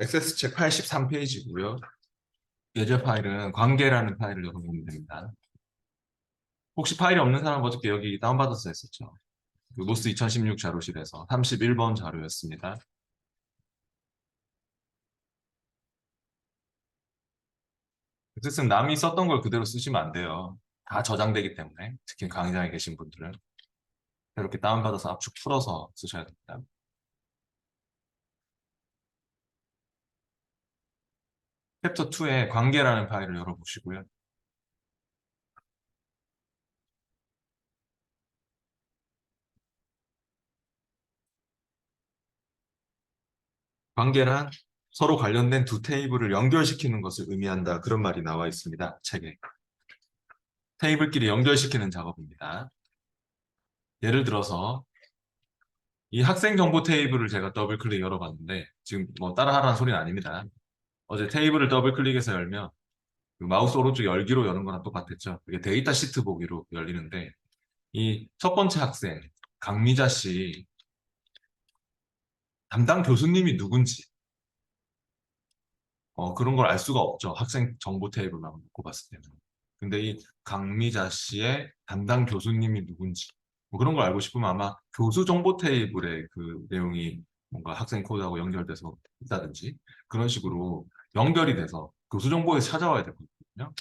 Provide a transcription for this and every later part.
액세스 책 83페이지고요. 예제 파일은 관계라는 파일을 열어보면 됩니다. 혹시 파일이 없는 사람 어저께 여기 다운받아서 했었죠? 그 노스 2016 자료실에서 31번 자료였습니다. 액세스는 남이 썼던 걸 그대로 쓰시면 안 돼요. 다 저장되기 때문에 특히 강의장에 계신 분들은 이렇게 다운받아서 압축 풀어서 쓰셔야 됩니다. 챕터 2의 관계라는 파일을 열어보시고요. 관계란 서로 관련된 두 테이블을 연결시키는 것을 의미한다. 그런 말이 나와 있습니다. 책에. 테이블끼리 연결시키는 작업입니다. 예를 들어서 이 학생 정보 테이블을 제가 더블 클릭 열어봤는데 지금 뭐 따라하라는 소리는 아닙니다. 어제 테이블을 더블 클릭해서 열면 그 마우스 오른쪽 열기로 여는 거랑 똑같았죠. 이게 데이터 시트 보기로 열리는데 이 첫 번째 학생 강미자 씨 담당 교수님이 누군지 그런 걸 알 수가 없죠. 학생 정보 테이블만 놓고 봤을 때는. 근데 이 강미자 씨의 담당 교수님이 누군지 뭐 그런 걸 알고 싶으면 아마 교수 정보 테이블에 그 내용이 뭔가 학생 코드하고 연결돼서 있다든지 그런 식으로 연결이 돼서 교수 정보에 찾아와야 되거든요.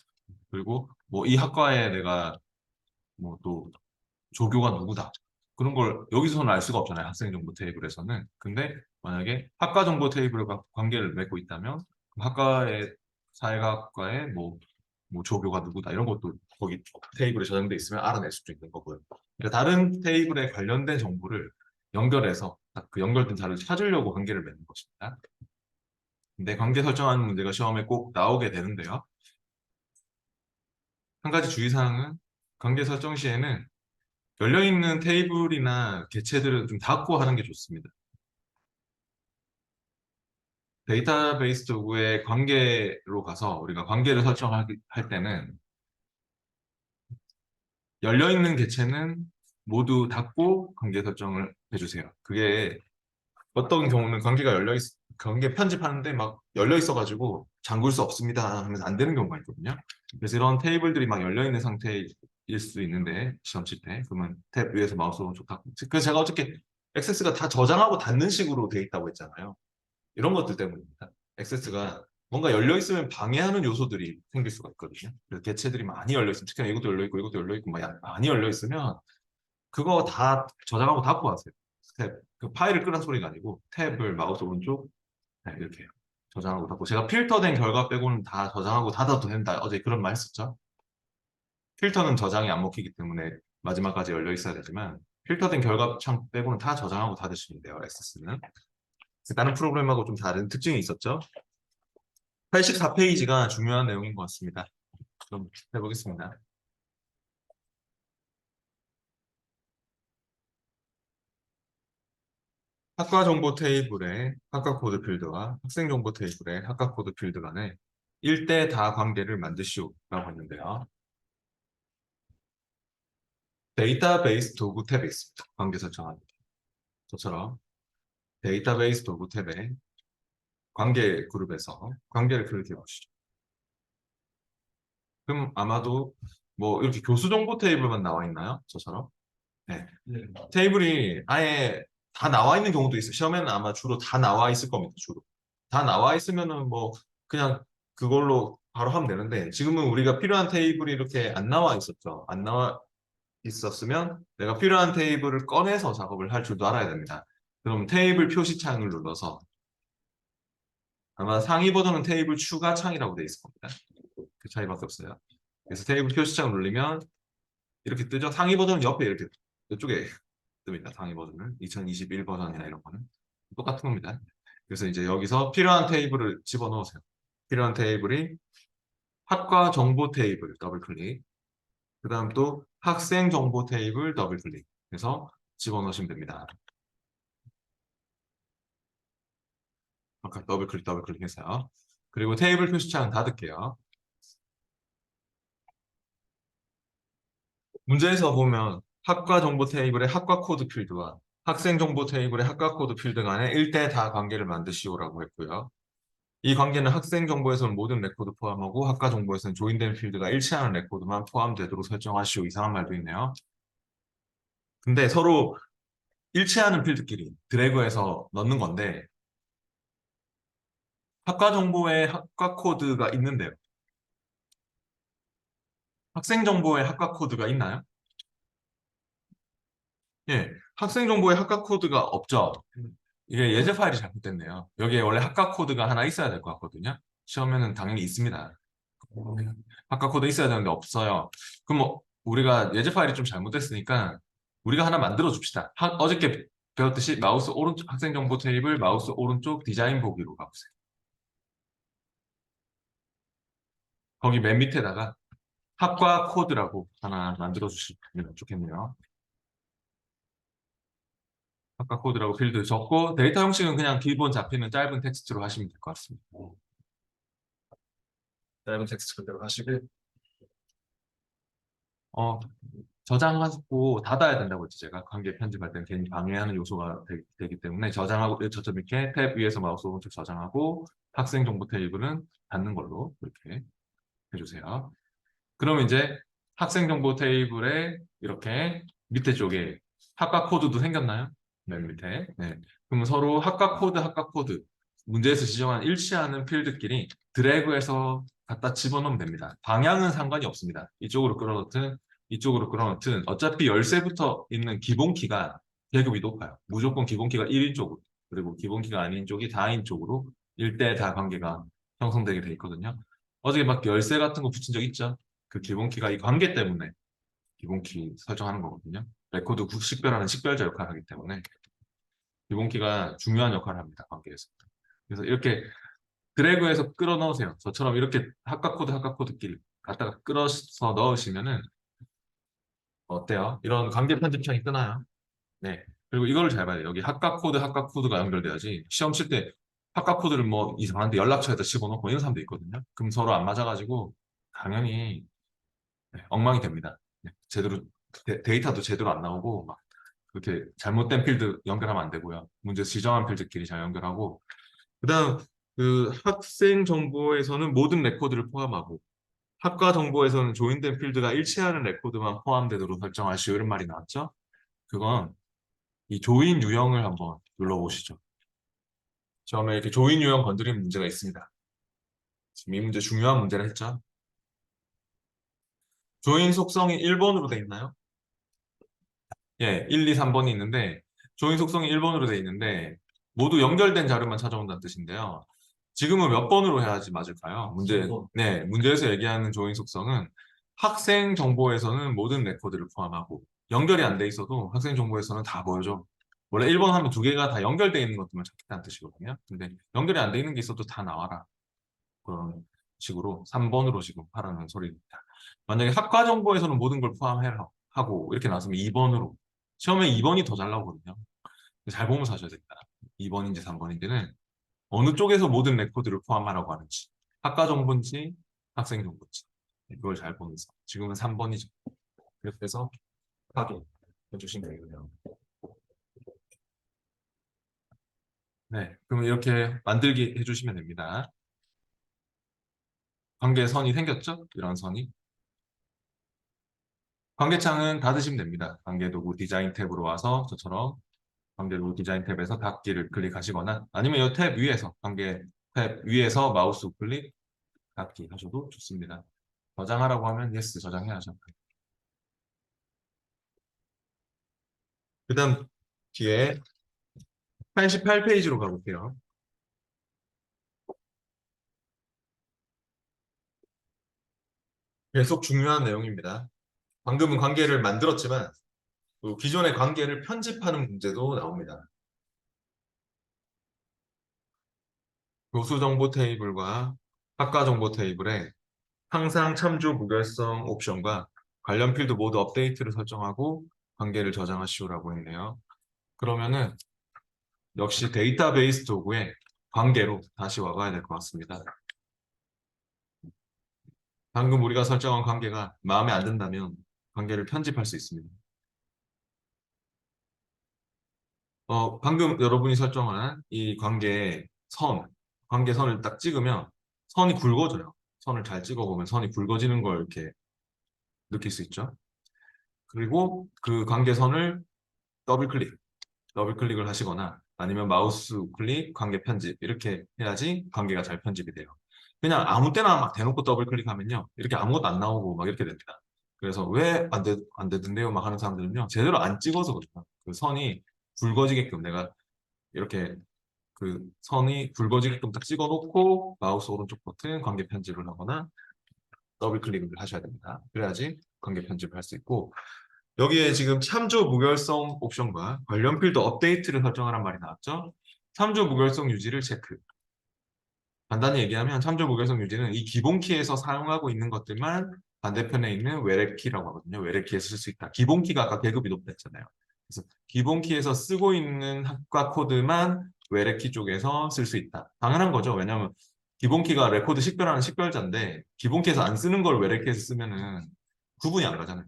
그리고 뭐 이 학과에 내가 뭐 또 조교가 누구다. 그런 걸 여기서는 알 수가 없잖아요. 학생 정보 테이블에서는. 근데 만약에 학과 정보 테이블과 관계를 맺고 있다면 그 학과의 사회과학과의 뭐 조교가 누구다. 이런 것도 거기 테이블에 저장돼 있으면 알아낼 수도 있는 거고요. 그러니까 다른 테이블에 관련된 정보를 연결해서 딱그 연결된 자료를 찾으려고 관계를 맺는 것입니다. 근데 관계 설정하는 문제가 시험에 꼭 나오게 되는데요. 한 가지 주의사항은 관계 설정 시에는 열려있는 테이블이나 개체들은 좀 닫고 하는 게 좋습니다. 데이터베이스 도구의 관계로 가서 우리가 관계를 설정할 때는 열려있는 개체는 모두 닫고 관계 설정을 해주세요. 그게 어떤 경우는 관계 편집하는데 막 열려 있어가지고 잠글 수 없습니다 하면서 안 되는 경우가 있거든요. 그래서 이런 테이블들이 막 열려 있는 상태일 수 있는데 시험 칠 때 그러면 탭 위에서 마우스 오른쪽 닫고 그래서 제가 어저께 액세스가 다 저장하고 닫는 식으로 돼 있다고 했잖아요. 이런 것들 때문입니다. 액세스가 뭔가 열려 있으면 방해하는 요소들이 생길 수가 있거든요. 그래서 개체들이 많이 열려 있으면 특히나 이것도 열려 있고 이것도 열려 있고 많이 열려 있으면 그거 다 저장하고 닫고 하세요. 탭, 그 파일을 끄는 소리가 아니고 탭을 마우스 오른쪽 네, 이렇게 저장하고 닫고 제가 필터된 결과 빼고는 다 저장하고 닫아도 된다. 어제 그런 말 했었죠. 필터는 저장이 안 먹히기 때문에 마지막까지 열려 있어야 되지만 필터된 결과 창 빼고는 다 저장하고 닫으시면 돼요. 액세스는. 다른 프로그램하고 좀 다른 특징이 있었죠. 84페이지가 중요한 내용인 것 같습니다. 좀 해보겠습니다. 학과 정보 테이블의 학과 코드 필드와 학생 정보 테이블의 학과 코드 필드 간에 1대 다 관계를 만드시오라고 했는데요. 데이터베이스 도구 탭에 있습니다. 관계 설정합니다. 저처럼 데이터베이스 도구 탭에 관계 그룹에서 관계를 클릭해 보시죠. 그럼 아마도 뭐 이렇게 교수 정보 테이블만 나와 있나요? 저처럼? 네. 테이블이 아예 다 나와 있는 경우도 있어요. 시험에는 아마 주로 다 나와 있을 겁니다. 주로. 다 나와 있으면은 뭐 그냥 그걸로 바로 하면 되는데 지금은 우리가 필요한 테이블이 이렇게 안 나와 있었죠. 안 나와 있었으면 내가 필요한 테이블을 꺼내서 작업을 할 줄도 알아야 됩니다. 그럼 테이블 표시창을 눌러서 아마 상위 버전은 테이블 추가 창이라고 되어 있을 겁니다. 그 차이밖에 없어요. 그래서 테이블 표시창을 누르면 이렇게 뜨죠. 상위 버전은 옆에 이렇게 이쪽에 뜹니다. 상위 버전은 2021 버전이나 이런 거는 똑같은 겁니다. 그래서 이제 여기서 필요한 테이블을 집어넣으세요. 필요한 테이블이 학과 정보 테이블 더블 클릭. 그 다음 또 학생 정보 테이블 더블 클릭. 해서 집어넣으시면 됩니다. 아까 더블 클릭 해서요. 그리고 테이블 표시창 닫을게요. 문제에서 보면 학과 정보 테이블의 학과 코드 필드와 학생 정보 테이블의 학과 코드 필드 간에 1대 다 관계를 만드시오라고 했고요. 이 관계는 학생 정보에서는 모든 레코드 포함하고 학과 정보에서는 조인된 필드가 일치하는 레코드만 포함되도록 설정하시오. 이상한 말도 있네요. 근데 서로 일치하는 필드끼리 드래그해서 넣는 건데 학과 정보에 학과 코드가 있는데요. 학생 정보에 학과 코드가 있나요? 예, 학생 정보에 학과 코드가 없죠. 이게 예제 파일이 잘못됐네요. 여기에 원래 학과 코드가 하나 있어야 될 것 같거든요. 시험에는 당연히 있습니다. 학과 코드 있어야 되는데 없어요. 그럼 뭐 우리가 예제 파일이 좀 잘못됐으니까 우리가 하나 만들어 줍시다. 어저께 배웠듯이 마우스 오른쪽 학생 정보 테이블 마우스 오른쪽 디자인 보기로 가보세요. 거기 맨 밑에다가 학과 코드라고 하나 만들어 주시면 좋겠네요. 학과 코드라고 필드 적고 데이터 형식은 그냥 기본 잡히는 짧은 텍스트로 하시면 될 것 같습니다. 짧은 텍스트 그대로 하시고 어, 저장하고 닫아야 된다고 했죠. 제가 관계 편집할 때는 괜히 방해하는 요소가 기 때문에 저장하고 저점 이렇게 탭 위에서 마우스 오른쪽 저장하고 학생 정보 테이블은 닫는 걸로 이렇게 해주세요. 그럼 이제 학생 정보 테이블에 이렇게 밑에 쪽에 학과 코드도 생겼나요? 맨 밑에. 네. 그럼 서로 학과 코드 문제에서 지정한 일치하는 필드끼리 드래그해서 갖다 집어넣으면 됩니다. 방향은 상관이 없습니다. 이쪽으로 끌어넣든 이쪽으로 끌어넣든 어차피 열쇠부터 있는 기본키가 계급이 높아요. 무조건 기본키가 1인 쪽으로 그리고 기본키가 아닌 쪽이 다인 쪽으로 1대 다 관계가 형성되게 돼 있거든요. 어저께 막 열쇠 같은 거 붙인 적 있죠? 그 기본키가 이 관계 때문에 기본키 설정하는 거거든요. 레코드 식별하는 식별자 역할을 하기 때문에 기본키가 중요한 역할을 합니다. 관계에서. 그래서 이렇게 드래그해서 끌어 넣으세요. 저처럼 이렇게 학과 코드끼리 갖다가 끌어서 넣으시면은 어때요? 이런 관계 편집창이 뜨나요? 네. 그리고 이거를 잘 봐야 돼요. 여기 학과 코드가 연결돼야지. 시험 칠 때 학과 코드를 뭐 이상한데 연락처에다 집어넣고 이런 사람도 있거든요. 그럼 서로 안 맞아가지고 당연히 네, 엉망이 됩니다. 네, 제대로 데이터도 제대로 안 나오고 막 그렇게 잘못된 필드 연결하면 안 되고요. 문제 지정한 필드끼리 잘 연결하고 그다음 그 학생 정보에서는 모든 레코드를 포함하고 학과 정보에서는 조인된 필드가 일치하는 레코드만 포함되도록 설정하시오 이런 말이 나왔죠. 그건 이 조인 유형을 한번 눌러보시죠. 처음에 이렇게 조인 유형 건드리는 문제가 있습니다. 지금 이 문제 중요한 문제를 했죠. 조인 속성이 1번으로 돼 있나요? 예, 1, 2, 3번이 있는데 조인 속성이 1번으로 돼 있는데 모두 연결된 자료만 찾아온다는 뜻인데요. 지금은 몇 번으로 해야지 맞을까요? 네, 문제에서 얘기하는 조인 속성은 학생 정보에서는 모든 레코드를 포함하고 연결이 안 돼 있어도 학생 정보에서는 다 보여줘. 원래 1번 하면 두 개가 다 연결돼 있는 것들만 찾겠다는 뜻이거든요. 근데 연결이 안 돼 있는 게 있어도 다 나와라. 그런 식으로 3번으로 지금 하라는 소리입니다. 만약에 학과 정보에서는 모든 걸 포함해라 하고 이렇게 나왔으면 2번으로 시험에 2번이 더 잘 나오거든요. 잘 보면서 하셔야 됩니다. 2번인지 3번인지는 어느 쪽에서 모든 레코드를 포함하라고 하는지 학과 정보인지 학생 정보인지 그걸 잘 보면서 지금은 3번이죠. 그렇게 해서 확인해 주시면 되겠네요. 네, 그럼 이렇게 만들기 해주시면 됩니다. 관계선이 생겼죠? 이런 선이. 관계창은 닫으시면 됩니다. 관계도구 디자인 탭으로 와서 저처럼 관계도구 디자인 탭에서 닫기를 클릭하시거나 아니면 이 탭 위에서 관계 탭 위에서 마우스 클릭 닫기 하셔도 좋습니다. 저장하라고 하면 yes 저장해야죠. 그 다음 뒤에 88페이지로 가볼게요. 계속 중요한 내용입니다. 방금은 관계를 만들었지만 또 기존의 관계를 편집하는 문제도 나옵니다. 교수 정보 테이블과 학과 정보 테이블에 항상 참조 무결성 옵션과 관련 필드 모두 업데이트를 설정하고 관계를 저장하시오라고 했네요. 그러면은 역시 데이터베이스 도구에 관계로 다시 와봐야 될 것 같습니다. 방금 우리가 설정한 관계가 마음에 안 든다면 관계를 편집할 수 있습니다. 방금 여러분이 설정한 이 관계의 선, 관계선을 딱 찍으면 선이 굵어져요. 선을 잘 찍어보면 선이 굵어지는 걸 이렇게 느낄 수 있죠. 그리고 그 관계선을 더블 클릭, 더블 클릭을 하시거나 아니면 마우스 클릭, 관계 편집 이렇게 해야지 관계가 잘 편집이 돼요. 그냥 아무 때나 막 대놓고 더블 클릭하면요. 이렇게 아무것도 안 나오고 막 이렇게 됩니다. 그래서 왜 안 되던데요? 막 하는 사람들은요. 제대로 안 찍어서 그렇다. 그 선이 굵어지게끔 내가 이렇게 그 선이 굵어지게끔 딱 찍어놓고 마우스 오른쪽 버튼 관계 편집을 하거나 더블 클릭을 하셔야 됩니다. 그래야지 관계 편집을 할 수 있고 여기에 지금 참조 무결성 옵션과 관련 필드 업데이트를 설정하란 말이 나왔죠. 참조 무결성 유지를 체크. 간단히 얘기하면 참조 무결성 유지는 이 기본 키에서 사용하고 있는 것들만 반대편에 있는 외래 키라고 하거든요. 외래 키에서 쓸 수 있다. 기본 키가 아까 계급이 높다 했잖아요. 그래서 기본 키에서 쓰고 있는 학과 코드만 외래 키 쪽에서 쓸 수 있다. 당연한 거죠. 왜냐하면 기본 키가 레코드 식별하는 식별자인데 기본 키에서 안 쓰는 걸 외래 키에서 쓰면은 구분이 안 가잖아요.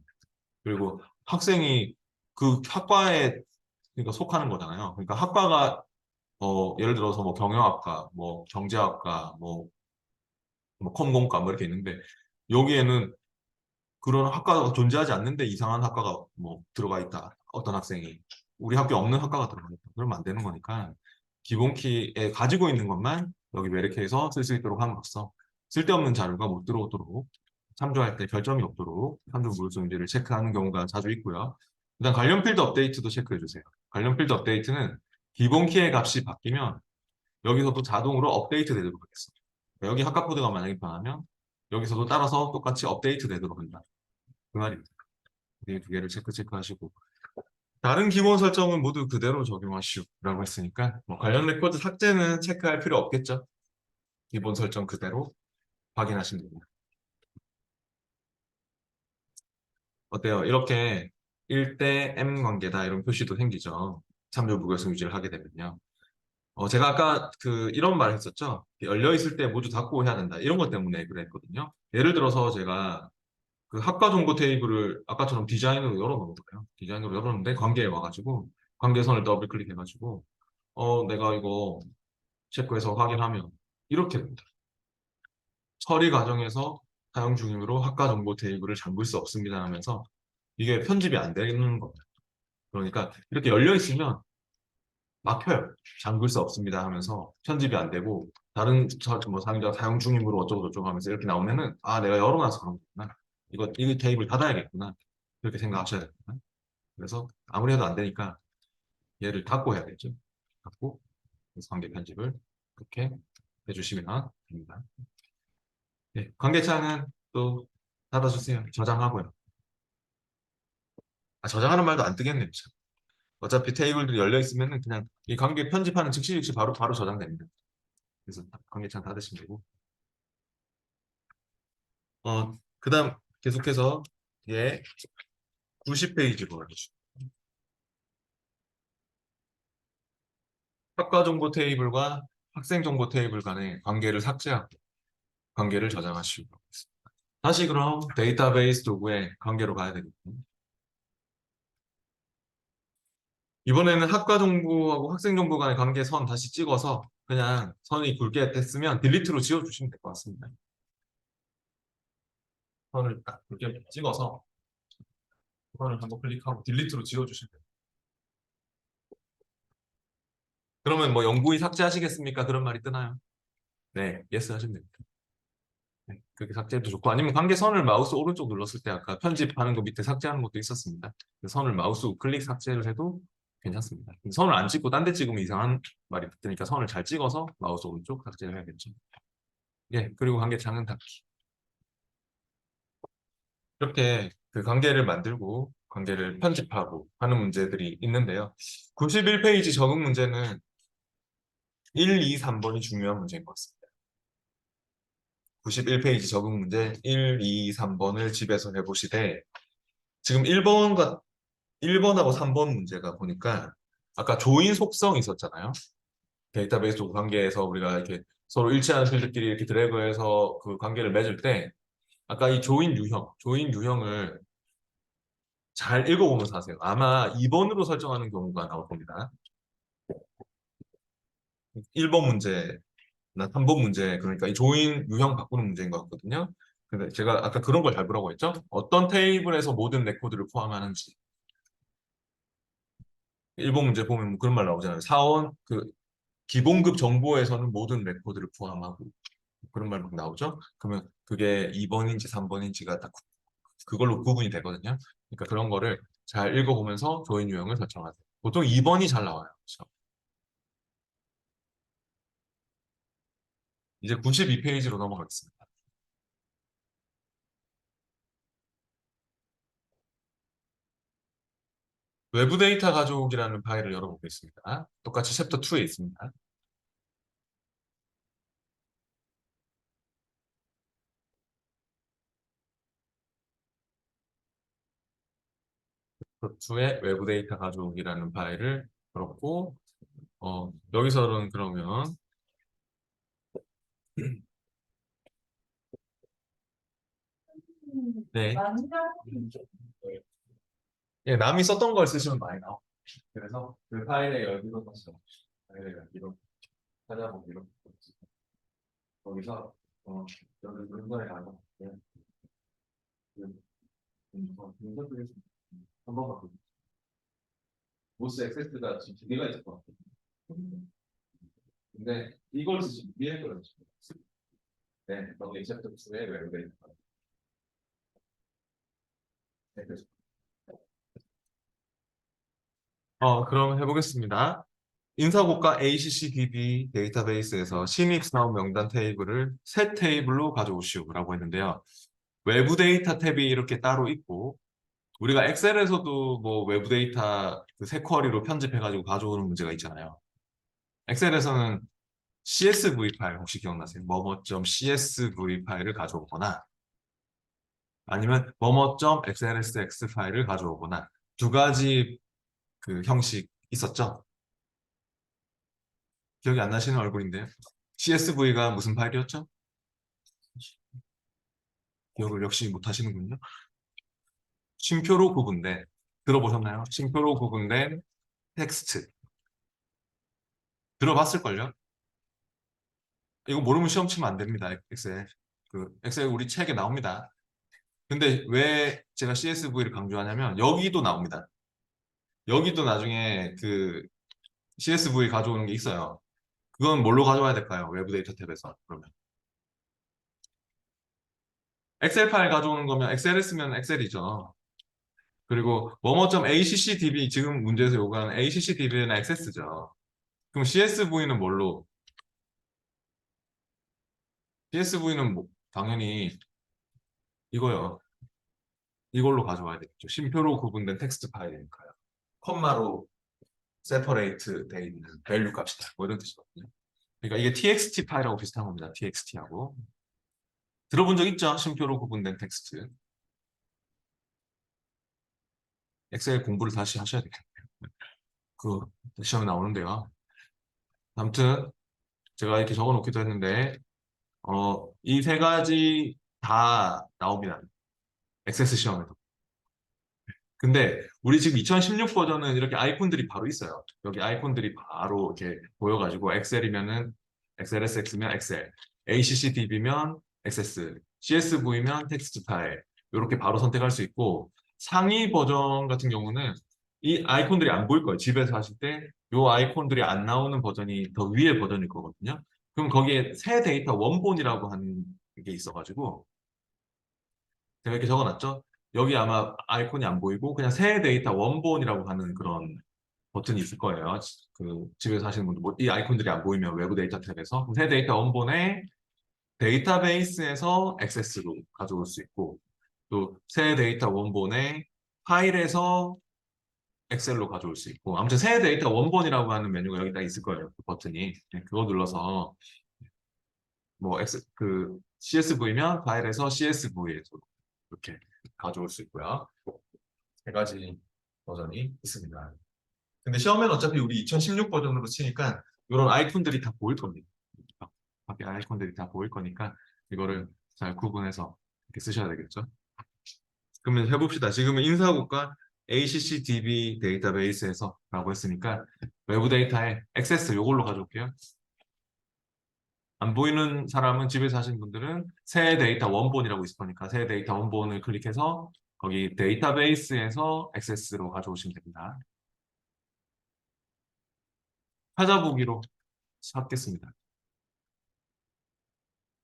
그리고 학생이 그 학과에 그러니까 속하는 거잖아요. 그러니까 학과가 예를 들어서 뭐 경영학과, 뭐 경제학과, 뭐 컴공과 뭐 이렇게 있는데 여기에는 그런 학과가 존재하지 않는데 이상한 학과가 뭐 들어가 있다. 어떤 학생이 우리 학교에 없는 학과가 들어가 있다. 그러면 안 되는 거니까 기본 키에 가지고 있는 것만 여기 메르케에서 쓸 수 있도록 함으로써 쓸데없는 자료가 못 들어오도록 참조할 때 결점이 없도록 참조 무효성인지를 체크하는 경우가 자주 있고요. 일단 관련 필드 업데이트도 체크해 주세요. 관련 필드 업데이트는 기본 키의 값이 바뀌면 여기서도 자동으로 업데이트 되도록 하겠습니다. 여기 학과 코드가 만약에 변하면 여기서도 따라서 똑같이 업데이트 되도록 한다. 그 말입니다. 이 두 개를 체크하시고 다른 기본 설정은 모두 그대로 적용하시오라고 했으니까 뭐 관련 레코드 삭제는 체크할 필요 없겠죠. 기본 설정 그대로 확인하시면 됩니다. 어때요? 이렇게 1대 M 관계다 이런 표시도 생기죠. 참조 무결성 유지를 하게 되면요. 제가 아까 이런 말 했었죠. 열려 있을 때 모두 닫고 해야 된다. 이런 것 때문에 그랬거든요. 예를 들어서 제가 그 학과 정보 테이블을 아까처럼 디자인으로 열어놓은 거예요. 디자인으로 열었는데 관계에 와가지고 관계선을 더블 클릭해가지고 내가 이거 체크해서 확인하면 이렇게 됩니다. 처리 과정에서 사용 중이므로 학과 정보 테이블을 잠글 수 없습니다 하면서 이게 편집이 안 되는 겁니다. 그러니까 이렇게 열려 있으면 막혀요. 잠글 수 없습니다 하면서 편집이 안 되고 다른 뭐 상자 사용 중이므로 어쩌고 저쩌고 하면서 이렇게 나오면은 내가 열어놔서 그런 거구나. 이거 테이블 닫아야겠구나. 그렇게 생각하셔야 됩니다. 그래서 아무리 해도 안 되니까 얘를 닫고 해야겠죠. 닫고 그래서 관계 편집을 그렇게 해주시면 됩니다. 네, 관계창은 또 닫아주세요. 저장하고요. 저장하는 말도 안 뜨겠네요. 참. 어차피 테이블들이 열려 있으면은 그냥 이 관계 편집하는 즉시 바로 저장됩니다. 그래서 관계창 닫으시면 되고. 그다음 계속해서 얘 90페이지로 가주시죠. 학과 정보 테이블과 학생 정보 테이블 간의 관계를 삭제하고 관계를 저장하시고 다시 그럼 데이터베이스 도구의 관계로 가야 되겠군요. 이번에는 학과 정보하고 학생 정보 간의 관계 선 다시 찍어서 그냥 선이 굵게 됐으면 딜리트로 지워주시면 될 것 같습니다. 선을 딱 굵게 찍어서 선을 한번 클릭하고 딜리트로 지워주시면 돼요. 그러면 뭐 영구히 삭제하시겠습니까? 그런 말이 뜨나요? 네, 예스 하시면 됩니다. 네, 그렇게 삭제해도 좋고 아니면 관계선을 마우스 오른쪽 눌렀을 때 아까 편집하는 거 밑에 삭제하는 것도 있었습니다. 그 선을 마우스 우클릭 삭제를 해도 괜찮습니다. 선을 안 찍고 딴 데 찍으면 이상한 말이 붙으니까 선을 잘 찍어서 마우스 오른쪽 삭제를 해야겠죠. 예, 그리고 관계창은 닫기. 이렇게 그 관계를 만들고 관계를 편집하고 하는 문제들이 있는데요. 91페이지 적응 문제는 1, 2, 3번이 중요한 문제인 것 같습니다. 91페이지 적응 문제 1, 2, 3번을 집에서 해보시되 지금 1번하고 3번 문제가 보니까 아까 조인 속성이 있었잖아요. 데이터베이스 관계에서 우리가 이렇게 서로 일치하는 필드끼리 이렇게 드래그해서 그 관계를 맺을 때 아까 이 조인 유형을 잘 읽어보면서 하세요. 아마 2번으로 설정하는 경우가 나올 겁니다. 1번 문제 나 3번 문제, 그러니까 이 조인 유형 바꾸는 문제인 것 같거든요. 근데 제가 아까 그런 걸 잘 보라고 했죠? 어떤 테이블에서 모든 레코드를 포함하는지. 1번 문제 보면 뭐 그런 말 나오잖아요. 사원, 기본급 정보에서는 모든 레코드를 포함하고. 그런 말 막 나오죠? 그러면 그게 2번인지 3번인지가 딱 그걸로 구분이 되거든요. 그러니까 그런 거를 잘 읽어보면서 조인 유형을 설정하세요. 보통 2번이 잘 나와요. 그렇죠? 이제 92페이지로 넘어가겠습니다. 외부 데이터 가져오기라는 파일을 열어보겠습니다. 똑같이 챕터 2에 있습니다. 챕터 2에 외부 데이터 가져오기라는 파일을 열었고, 여기서는 그러면, 네. 예, 남이 썼던 걸 쓰시면 많이 나와요. 그래서 그 파일의 열기로 다시 파일의 열기로 찾아보기로 거기서 여기 문서에 가서 문서 쪽에서 한번 바꾸고 보스 액세스가 지금 두 개가 있을 것 같아요. 근데 이걸 쓰시면 위에 거를 쓰시면 네, 거기 챕터 2에 외우게 있는 네, 그럼 해보겠습니다. 인사고가 ACCDB 데이터베이스에서 신입 사업 명단 테이블을 새 테이블로 가져오시오라고 했는데요. 외부 데이터 탭이 이렇게 따로 있고, 우리가 엑셀에서도 뭐 외부 데이터 그새 쿼리로 편집해가지고 가져오는 문제가 있잖아요. 엑셀에서는 CSV 파일 혹시 기억나세요? 뭐뭐.csv 파일을 가져오거나 아니면 뭐뭐.xlsx 파일을 가져오거나 두 가지 그 형식 있었죠? 기억이 안 나시는 얼굴인데요. CSV가 무슨 파일이었죠? 기억을 역시 못 하시는군요. 쉼표로 구분된, 들어보셨나요? 쉼표로 구분된 텍스트. 들어봤을걸요? 이거 모르면 시험 치면 안 됩니다. 엑셀. 엑셀 우리 책에 나옵니다. 근데 왜 제가 CSV를 강조하냐면 여기도 나옵니다. 여기도 나중에 CSV 가져오는 게 있어요. 그건 뭘로 가져와야 될까요? 외부 데이터 탭에서. 그러면. 엑셀 파일 가져오는 거면 엑셀에 쓰면 엑셀이죠. 그리고 뭐뭐.accdb 지금 문제에서 요구하는 accdb는 액세스죠. 그럼 CSV는 뭘로? CSV는 뭐, 당연히 이거요. 이걸로 가져와야 되겠죠. 쉼표로 구분된 텍스트 파일이니까요. 컴마로 세퍼레이트 돼 있는 밸류 값이다. 뭐 이런 뜻이거든요. 그러니까 이게 txt 파일하고 비슷한 겁니다. txt하고. 들어본 적 있죠? 쉼표로 구분된 텍스트. 엑셀 공부를 다시 하셔야 되겠네요. 그 시험에 나오는데요. 아무튼 제가 이렇게 적어 놓기도 했는데 이 세 가지 다 나옵니다. 액세스 시험에도. 근데 우리 지금 2016 버전은 이렇게 아이콘들이 바로 있어요. 여기 아이콘들이 바로 이렇게 보여가지고 엑셀이면은 XLSX면 엑셀, ACCDB면 액세스, CSV면 텍스트 파일 이렇게 바로 선택할 수 있고 상위 버전 같은 경우는 이 아이콘들이 안 보일 거예요. 집에서 하실 때 이 아이콘들이 안 나오는 버전이 더 위에 버전일 거거든요. 그럼 거기에 새 데이터 원본이라고 하는 게 있어가지고 제가 이렇게 적어놨죠. 여기 아마 아이콘이 안 보이고 그냥 새 데이터 원본이라고 하는 그런 버튼이 있을 거예요. 집에서 하시는 분들 이 아이콘들이 안 보이면 외부 데이터 탭에서 그럼 새 데이터 원본에 데이터베이스에서 액세스로 가져올 수 있고 또 새 데이터 원본에 파일에서 엑셀로 가져올 수 있고 아무튼 새 데이터 원본이라고 하는 메뉴가 여기 딱 있을 거예요. 그 버튼이 그거 눌러서 뭐 CSV면 파일에서 CSV에서 이렇게 가져올 수 있고요. 세 가지 버전이 있습니다. 근데 시험에는 어차피 우리 2016 버전으로 치니까 이런 아이콘들이 다 보일 겁니다. 밖에 아이콘들이 다 보일 거니까 이거를 잘 구분해서 이렇게 쓰셔야 되겠죠. 그러면 해봅시다. 지금은 인사고과 ACCDB 데이터베이스에서 라고 했으니까 외부 데이터에 액세스 이걸로 가져올게요. 안 보이는 사람은 집에서 하시는 분들은 새 데이터 원본이라고 있을 거니까 새 데이터 원본을 클릭해서 거기 데이터베이스에서 액세스로 가져오시면 됩니다. 찾아보기로 찾겠습니다.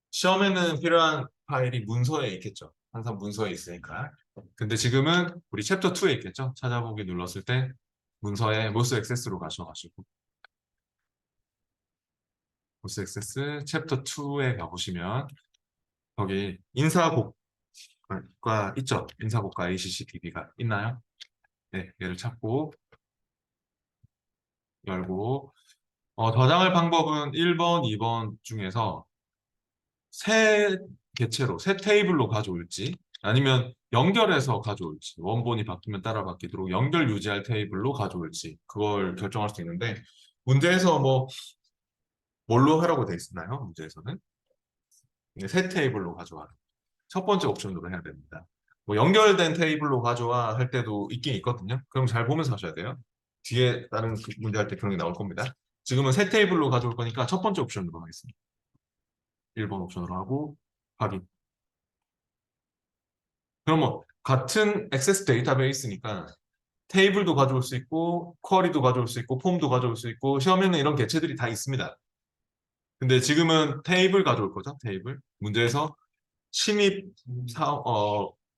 시험에는 필요한 파일이 문서에 있겠죠. 항상 문서에 있으니까. 근데 지금은 우리 챕터 2에 있겠죠. 찾아보기 눌렀을 때 문서에 모스 액세스로 가셔가지고 모스 액세스 챕터 2에 가보시면 거기 인사곡과 있죠. 인사곡과 ACCDB가 있나요? 네, 얘를 찾고 열고 저장할 방법은 1번, 2번 중에서 새 개체로, 새 테이블로 가져올지 아니면 연결해서 가져올지 원본이 바뀌면 따라 바뀌도록 연결 유지할 테이블로 가져올지 그걸 결정할 수 있는데 문제에서 뭐 뭘로 하라고 돼 있나요? 문제에서는 새 테이블로 가져와 첫 번째 옵션으로 해야 됩니다. 뭐 연결된 테이블로 가져와 할 때도 있긴 있거든요. 그럼 잘 보면서 하셔야 돼요. 뒤에 다른 문제 할 때 그런 게 나올 겁니다. 지금은 새 테이블로 가져올 거니까 첫 번째 옵션으로 하겠습니다. 1번 옵션으로 하고 확인. 그럼 뭐 같은 액세스 데이터베이스니까 테이블도 가져올 수 있고 쿼리도 가져올 수 있고 폼도 가져올 수 있고 시험에는 이런 개체들이 다 있습니다. 근데 지금은 테이블 가져올 거죠. 테이블. 문제에서 신입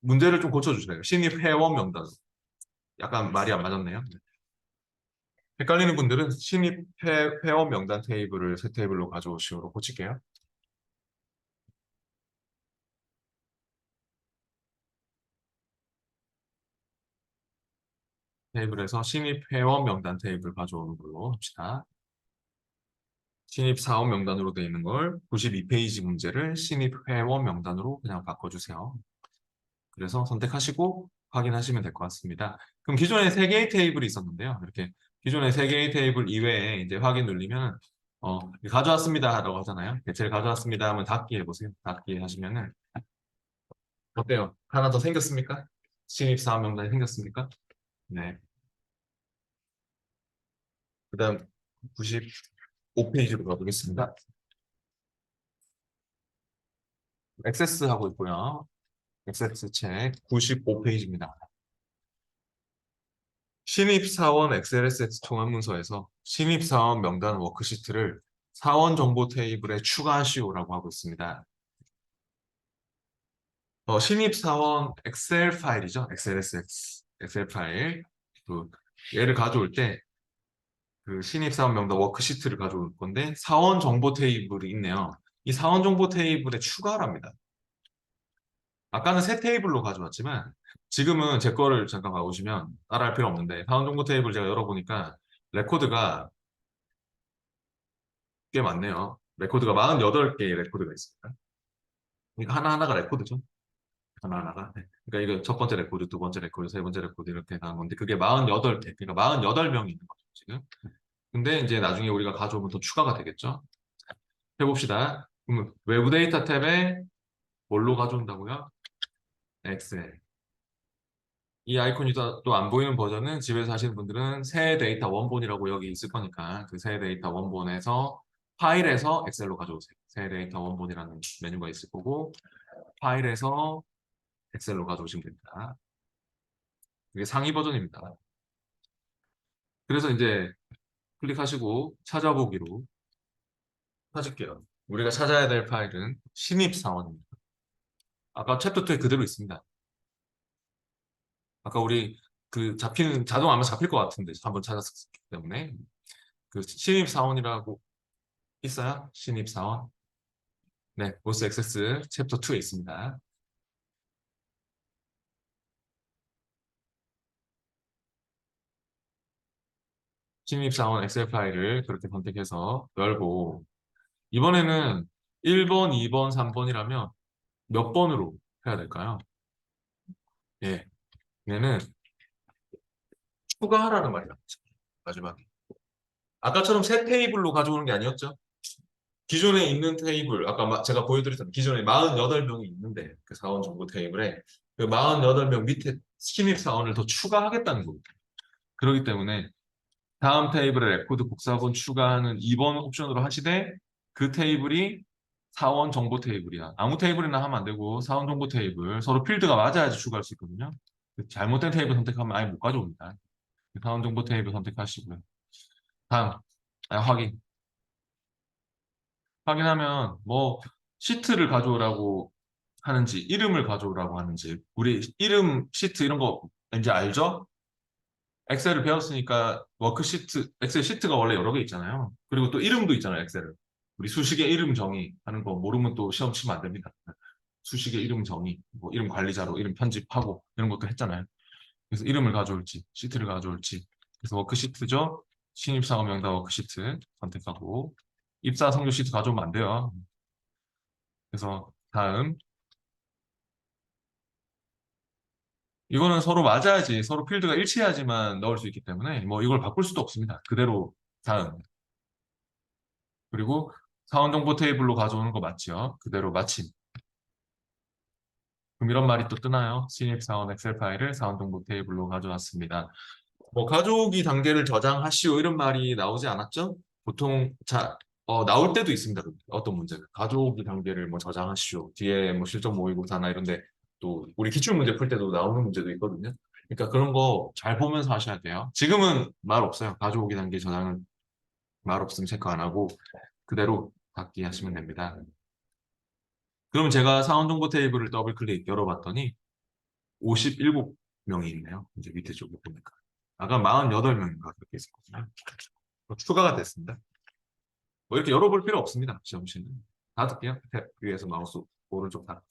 문제를 좀 고쳐주세요. 신입 회원 명단. 약간 말이 안 맞았네요. 헷갈리는 분들은 신입 회원 명단 테이블을 새 테이블로 가져오시도록 고칠게요. 테이블에서 신입 회원 명단 테이블 가져오는 걸로 합시다. 신입 사원 명단으로 되어 있는 걸 92페이지 문제를 신입 회원 명단으로 그냥 바꿔주세요. 그래서 선택하시고 확인하시면 될 것 같습니다. 그럼 기존에 3개의 테이블이 있었는데요. 이렇게 기존에 3개의 테이블 이외에 이제 확인 누르면 가져왔습니다 라고 하잖아요. 개체를 가져왔습니다 하면 닫기 해보세요. 닫기 하시면은 어때요? 하나 더 생겼습니까? 신입 사원 명단이 생겼습니까? 네. 그 다음 95페이지로 가보겠습니다. 액세스 하고 있고요. 액세스 책 95페이지입니다. 신입사원 XLSX 통합문서에서 신입사원 명단 워크시트를 사원 정보 테이블에 추가하시오라고 하고 있습니다. 신입사원 엑셀 파일이죠. XLSX 엑셀 파일. 얘를 가져올 때 그 신입사원 명단 워크시트를 가져올 건데 사원 정보 테이블이 있네요. 이 사원 정보 테이블에 추가를 합니다. 아까는 새 테이블로 가져왔지만 지금은 제 거를 잠깐 봐보시면 따라할 필요 없는데 사원 정보 테이블 제가 열어보니까 레코드가 꽤 많네요. 레코드가 48개의 레코드가 있습니다. 그러니까 하나하나가 레코드죠. 하나하나가. 네. 그러니까 이거 첫 번째 레코드, 두 번째 레코드, 세 번째 레코드 이렇게 가는 건데 그게 48개. 그러니까 48명이 있는 거죠, 지금. 근데 이제 나중에 우리가 가져오면 더 추가가 되겠죠. 해봅시다. 그러면 외부 데이터 탭에 뭘로 가져온다고요? 엑셀. 이 아이콘이 또 안 보이는 버전은 집에서 하시는 분들은 새 데이터 원본이라고 여기 있을 거니까 그 새 데이터 원본에서 파일에서 엑셀로 가져오세요. 새 데이터 원본이라는 메뉴가 있을 거고 파일에서 엑셀로 가져오시면 됩니다. 이게 상위 버전입니다. 그래서 이제 클릭하시고 찾아보기로 찾을게요. 우리가 찾아야 될 파일은 신입사원입니다. 아까 챕터 2에 그대로 있습니다. 아까 우리 그 잡히는 자동 아마 잡힐 것 같은데 한번 찾았기 때문에 그 신입사원이라고 있어요? 신입사원. 네, 보스 액세스 챕터 2에 있습니다. 신입사원 엑셀 파일을 그렇게 선택해서 열고 이번에는 1번, 2번, 3번이라면 몇 번으로 해야 될까요? 예, 얘는 추가하라는 말이 나왔죠. 마지막에. 아까처럼 새 테이블로 가져오는 게 아니었죠? 기존에 있는 테이블, 아까 제가 보여드렸던 기존에 48명이 있는데 그 사원 정보 테이블에 그 48명 밑에 신입 사원을 더 추가하겠다는 겁니다. 그렇기 때문에 다음 테이블에 레코드 복사본 추가하는 2번 옵션으로 하시되 그 테이블이 사원 정보 테이블이야. 아무 테이블이나 하면 안 되고 사원 정보 테이블 서로 필드가 맞아야지 추가할 수 있거든요. 잘못된 테이블 선택하면 아예 못 가져옵니다. 사원 정보 테이블 선택하시고요. 다음 확인. 확인하면 뭐 시트를 가져오라고 하는지 이름을 가져오라고 하는지 우리 이름 시트 이런 거 이제 알죠? 엑셀을 배웠으니까 워크시트, 엑셀 시트가 원래 여러 개 있잖아요. 그리고 또 이름도 있잖아요, 엑셀을. 우리 수식의 이름 정의 하는 거 모르면 또 시험 치면 안 됩니다. 수식의 이름 정의, 뭐 이름 관리자로 이름 편집하고 이런 것도 했잖아요. 그래서 이름을 가져올지, 시트를 가져올지. 그래서 워크시트죠. 신입사원 명단 워크시트 선택하고 입사 성적 시트 가져오면 안 돼요. 그래서 다음 이거는 서로 맞아야지 서로 필드가 일치해야지만 넣을 수 있기 때문에 뭐 이걸 바꿀 수도 없습니다. 그대로 다음 그리고 사원정보 테이블로 가져오는 거 맞죠? 그대로 마침. 그럼 이런 말이 또 뜨나요? 신입사원 엑셀 파일을 사원정보 테이블로 가져왔습니다. 뭐 가져오기 단계를 저장하시오 이런 말이 나오지 않았죠? 보통 나올 때도 있습니다. 어떤 문제는 가져오기 단계를 뭐 저장하시오 뒤에 뭐 실전 모의고사나 이런데 또 우리 기출 문제 풀 때도 나오는 문제도 있거든요. 그러니까 그런 거 잘 보면서 하셔야 돼요. 지금은 말 없어요. 가져오기 단계 저장은 말 없으면 체크 안 하고 그대로 닫기 하시면 됩니다. 그럼 제가 사원정보 테이블을 더블 클릭 열어봤더니 57명이 있네요. 이제 밑에 쪽에 보니까. 아까 48명인가 그렇게 있었거든요. 추가가 됐습니다. 뭐 이렇게 열어볼 필요 없습니다. 시험치는. 닫을게요. 탭 위에서 마우스 오른쪽 닫.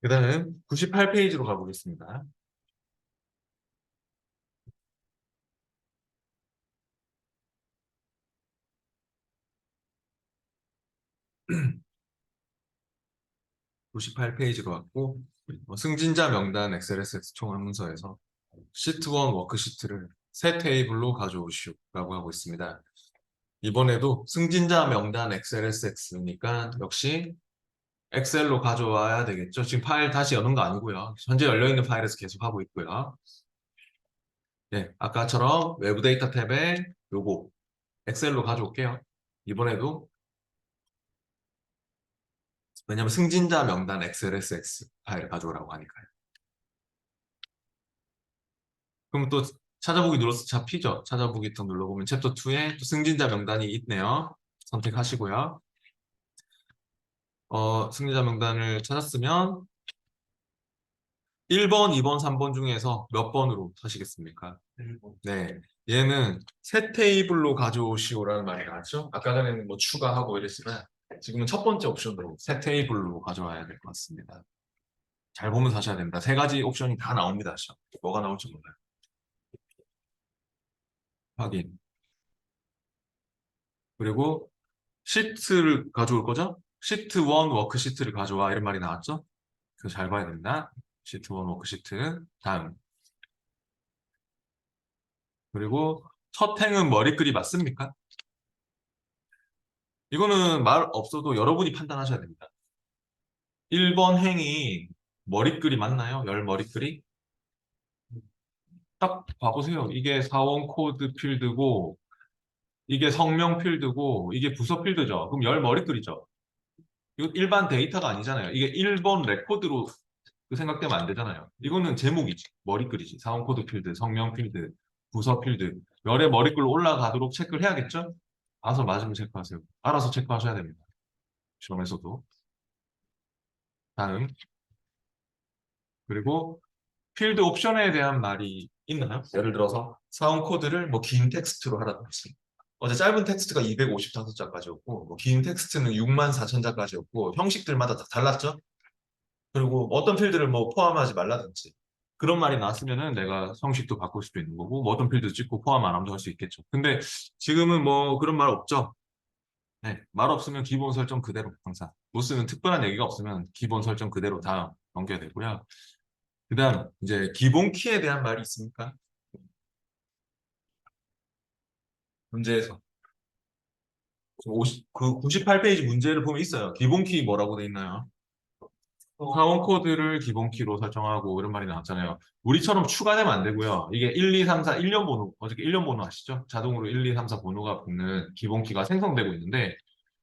그 다음 98페이지로 가보겠습니다. 98페이지로 왔고 승진자 명단 XLSX 총합문서에서 시트 1 워크시트를 새 테이블로 가져오시오라고 하고 있습니다. 이번에도 승진자 명단 XLSX니까 역시 엑셀로 가져와야 되겠죠. 지금 파일 다시 여는 거 아니고요. 현재 열려있는 파일에서 계속 하고 있고요. 네, 아까처럼 외부 데이터 탭에 요거 엑셀로 가져올게요. 이번에도 왜냐면 승진자 명단 XLSX 파일을 가져오라고 하니까요. 그럼 또 찾아보기 눌러서 잡히죠. 찾아보기 또 눌러보면 챕터 2에 또 승진자 명단이 있네요. 선택하시고요. 승진자 명단을 찾았으면 1번, 2번, 3번 중에서 몇 번으로 하시겠습니까? 1번. 네. 얘는 새 테이블로 가져오시오라는 말이 나왔죠? 아까 전에는 뭐 추가하고 이랬지만 지금은 첫 번째 옵션으로 새 테이블로 가져와야 될 것 같습니다. 잘 보면서 하셔야 됩니다. 세 가지 옵션이 다 나옵니다. 시험. 뭐가 나올지 몰라요. 확인. 그리고 시트를 가져올 거죠? 시트 1 워크시트를 가져와 이런 말이 나왔죠? 그래서 잘 봐야 된다. 시트 1 워크시트. 다음. 그리고 첫 행은 머리글이 맞습니까? 이거는 말 없어도 여러분이 판단하셔야 됩니다. 1번 행이 머리글이 맞나요? 열 머리글이? 딱 봐보세요. 이게 사원 코드 필드고 이게 성명 필드고 이게 부서 필드죠. 그럼 열 머리글이죠. 이거 일반 데이터가 아니잖아요. 이게 1번 레코드로 생각되면 안 되잖아요. 이거는 제목이지. 머리글이지. 사원 코드 필드, 성명 필드, 부서 필드. 열의 머리글로 올라가도록 체크를 해야겠죠? 봐서 맞으면 체크하세요. 알아서 체크하셔야 됩니다. 시험에서도. 다음. 그리고 필드 옵션에 대한 말이 있나요? 예를 들어서 사원 코드를 뭐 긴 텍스트로 하라든지 어제 짧은 텍스트가 255자까지였고 뭐 긴 텍스트는 64,000자까지였고 형식들마다 다 달랐죠? 그리고 어떤 필드를 뭐 포함하지 말라든지 그런 말이 나왔으면은 내가 형식도 바꿀 수도 있는 거고 뭐 어떤 필드 찍고 포함 안 함도 할 수 있겠죠. 근데 지금은 뭐 그런 말 없죠. 네, 말 없으면 기본 설정 그대로 항상 무슨 특별한 얘기가 없으면 기본 설정 그대로 다 넘겨야 되고요. 그다음 이제 기본 키에 대한 말이 있습니까? 문제에서 그 98페이지 문제를 보면 있어요. 기본 키 뭐라고 돼 있나요? 사원 코드를 기본 키로 설정하고 이런 말이 나왔잖아요. 우리처럼 추가되면 안 되고요. 이게 1, 2, 3, 4 일련 번호, 어저께 일련 번호 아시죠? 자동으로 1, 2, 3, 4 번호가 붙는 기본 키가 생성되고 있는데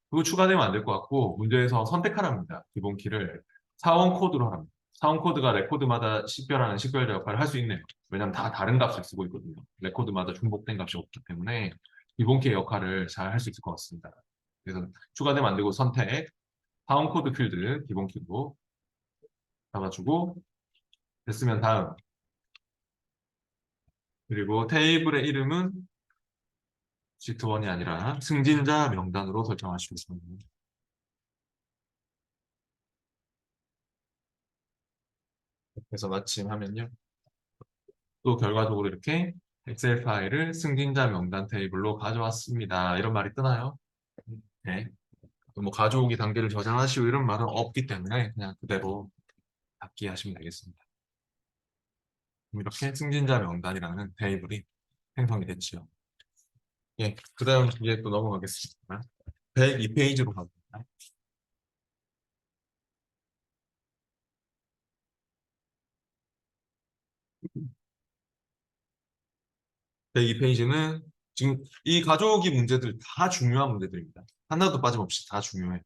그거 추가되면 안 될 것 같고 문제에서 선택하랍니다. 기본 키를 사원 코드로 하랍니다. 사원 코드가 레코드마다 식별하는 식별자 역할을 할 수 있네요. 왜냐하면 다 다른 값을 쓰고 있거든요. 레코드마다 중복된 값이 없기 때문에 기본 키의 역할을 잘 할 수 있을 것 같습니다. 그래서 추가되면 안 되고 선택, 사원 코드 필드 기본 키로 잡아주고 됐으면 다음 그리고 테이블의 이름은 시트1이 아니라 승진자 명단으로 설정하시고 있습니다. 그래서 마침 하면요. 또 결과적으로 이렇게 엑셀 파일을 승진자 명단 테이블로 가져왔습니다. 이런 말이 뜨나요? 네. 뭐 가져오기 단계를 저장하시고 이런 말은 없기 때문에 그냥 그대로 닫기 하시면 되겠습니다. 그럼 이렇게 승진자 명단이라는 테이블이 생성이 됐죠. 예, 그 다음 이제 또 넘어가겠습니다. 102페이지로 가봅니다. 102페이지는 지금 이 가져오기 문제들 다 중요한 문제들입니다. 하나도 빠짐없이 다 중요해요.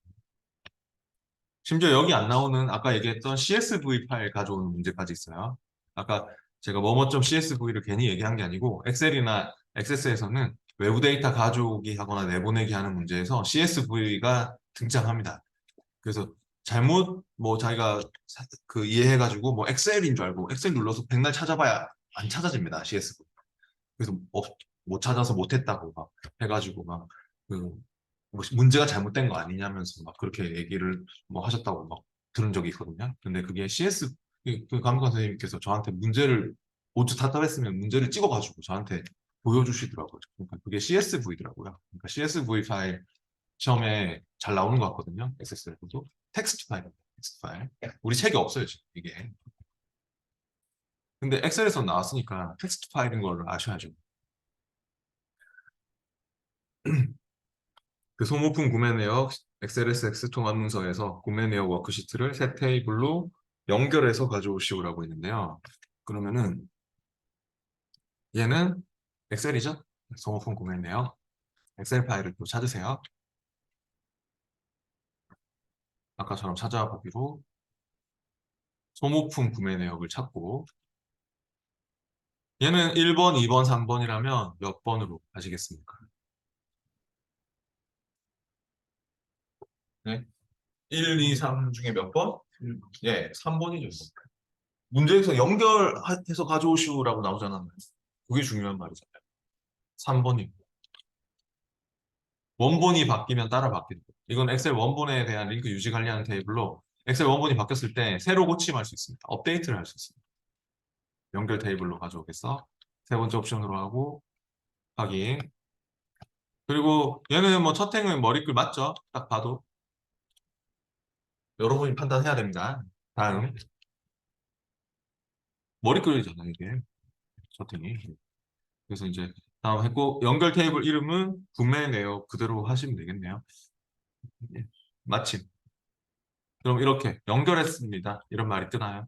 심지어 여기 안 나오는 아까 얘기했던 CSV 파일 가져오는 문제까지 있어요. 아까 제가 뭐뭐.csv를 괜히 얘기한 게 아니고 엑셀이나 액세스에서는 외부 데이터 가져오기 하거나 내보내기 하는 문제에서 CSV가 등장합니다. 그래서 잘못 뭐 자기가 그 이해해가지고 뭐 엑셀인 줄 알고 엑셀 눌러서 백날 찾아봐야 안 찾아집니다. CSV. 그래서 못 찾아서 못했다고 막 해가지고 막그 문제가 잘못된 거 아니냐면서 막 그렇게 얘기를 뭐 하셨다고 막 들은 적이 있거든요. 근데 그게 CS 그 감독관 선생님께서 저한테 문제를 모두 답답했으면 문제를 찍어가지고 저한테 보여주시더라고요. 그러니까 그게 CSV더라고요. 그러니까 CSV 파일 시험에 잘 나오는 것 같거든요. SSL도 텍스트 파일입니다. 텍스트 파일. 우리 책에 없어요 지금 이게. 근데 엑셀에서 나왔으니까 텍스트 파일인 걸 아셔야죠. 그 소모품 구매 내역 XLSX 통합 문서에서 구매 내역 워크시트를 새 테이블로 연결해서 가져오시오라고 있는데요. 그러면은 얘는 엑셀이죠? 소모품 구매 내역 엑셀 파일을 또 찾으세요. 아까처럼 찾아보기로 소모품 구매 내역을 찾고 얘는 1번, 2번, 3번이라면 몇 번으로 하시겠습니까? 네? 1, 2, 3 중에 몇 번? 예, 3번이죠. 문제에서 연결해서 가져오시오라고 나오잖아요. 그게 중요한 말이잖아요. 3번이. 원본이 바뀌면 따라 바뀌는 거예요. 이건 엑셀 원본에 대한 링크 유지 관리하는 테이블로 엑셀 원본이 바뀌었을 때 새로 고침할 수 있습니다. 업데이트를 할 수 있습니다. 연결 테이블로 가져오겠어. 세 번째 옵션으로 하고 확인. 그리고 얘는 뭐 첫 행은 머리글 맞죠? 딱 봐도. 여러분이 판단해야 됩니다. 다음. 머리글이잖아 이게. 첫 행이. 그래서 이제 다음 했고 연결 테이블 이름은 구매 내역 그대로 하시면 되겠네요. 예. 마침. 그럼 이렇게 연결했습니다. 이런 말이 뜨나요?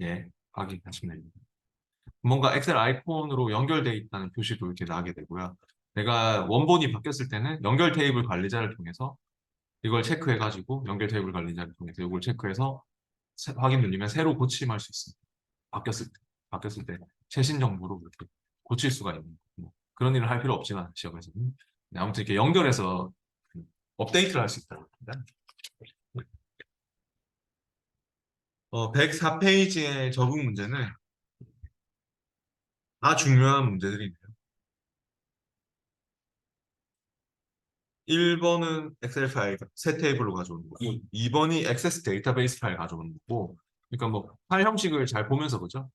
예. 확인하시면 됩니다. 뭔가 엑셀 아이콘으로 연결되어 있다는 표시도 이렇게 나게 되고요. 내가 원본이 바뀌었을 때는 연결 테이블 관리자를 통해서 이걸 체크해가지고 연결 테이블 관리자를 통해서 이걸 체크해서 확인 눌리면 새로 고침할 수 있습니다. 바뀌었을 때 최신 정보로 이렇게 고칠 수가 있는 뭐 그런 일을 할 필요 없지만 시험에서는 네, 아무튼 이렇게 연결해서 업데이트를 할 수 있다는 겁니다. 104페이지의 적응 문제는 다 중요한 문제들이네요. 1번은 엑셀 파일 새 테이블로 가져오는 거고 2번이 액세스 데이터베이스 파일 가져오는 거고 그러니까 뭐 파일 형식을 잘 보면서 그죠?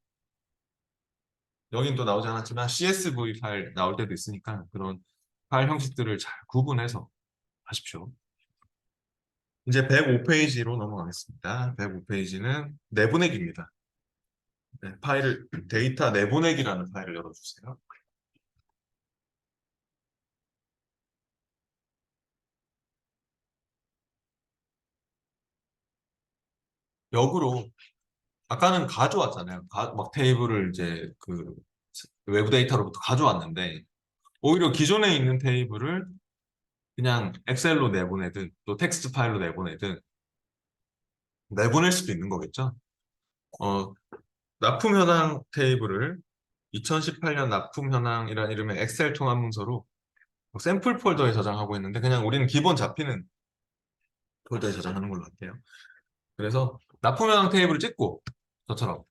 여긴 또 나오지 않았지만 CSV 파일 나올 때도 있으니까 그런 파일 형식들을 잘 구분해서 하십시오. 이제 105페이지로 넘어가겠습니다. 105페이지는 내보내기입니다. 네, 파일을 데이터 내보내기라는 파일을 열어주세요. 역으로 아까는 가져왔잖아요. 막 테이블을 이제 그 외부 데이터로부터 가져왔는데 오히려 기존에 있는 테이블을 그냥 엑셀로 내보내든 또 텍스트 파일로 내보내든 내보낼 수도 있는 거겠죠. 어, 납품 현황 테이블을 2018년 납품 현황이라는 이름의 엑셀 통합 문서로 샘플 폴더에 저장하고 있는데 그냥 우리는 기본 잡히는 폴더에 저장하는 걸로 할게요. 그래서 납품 현황 테이블을 찍고 저처럼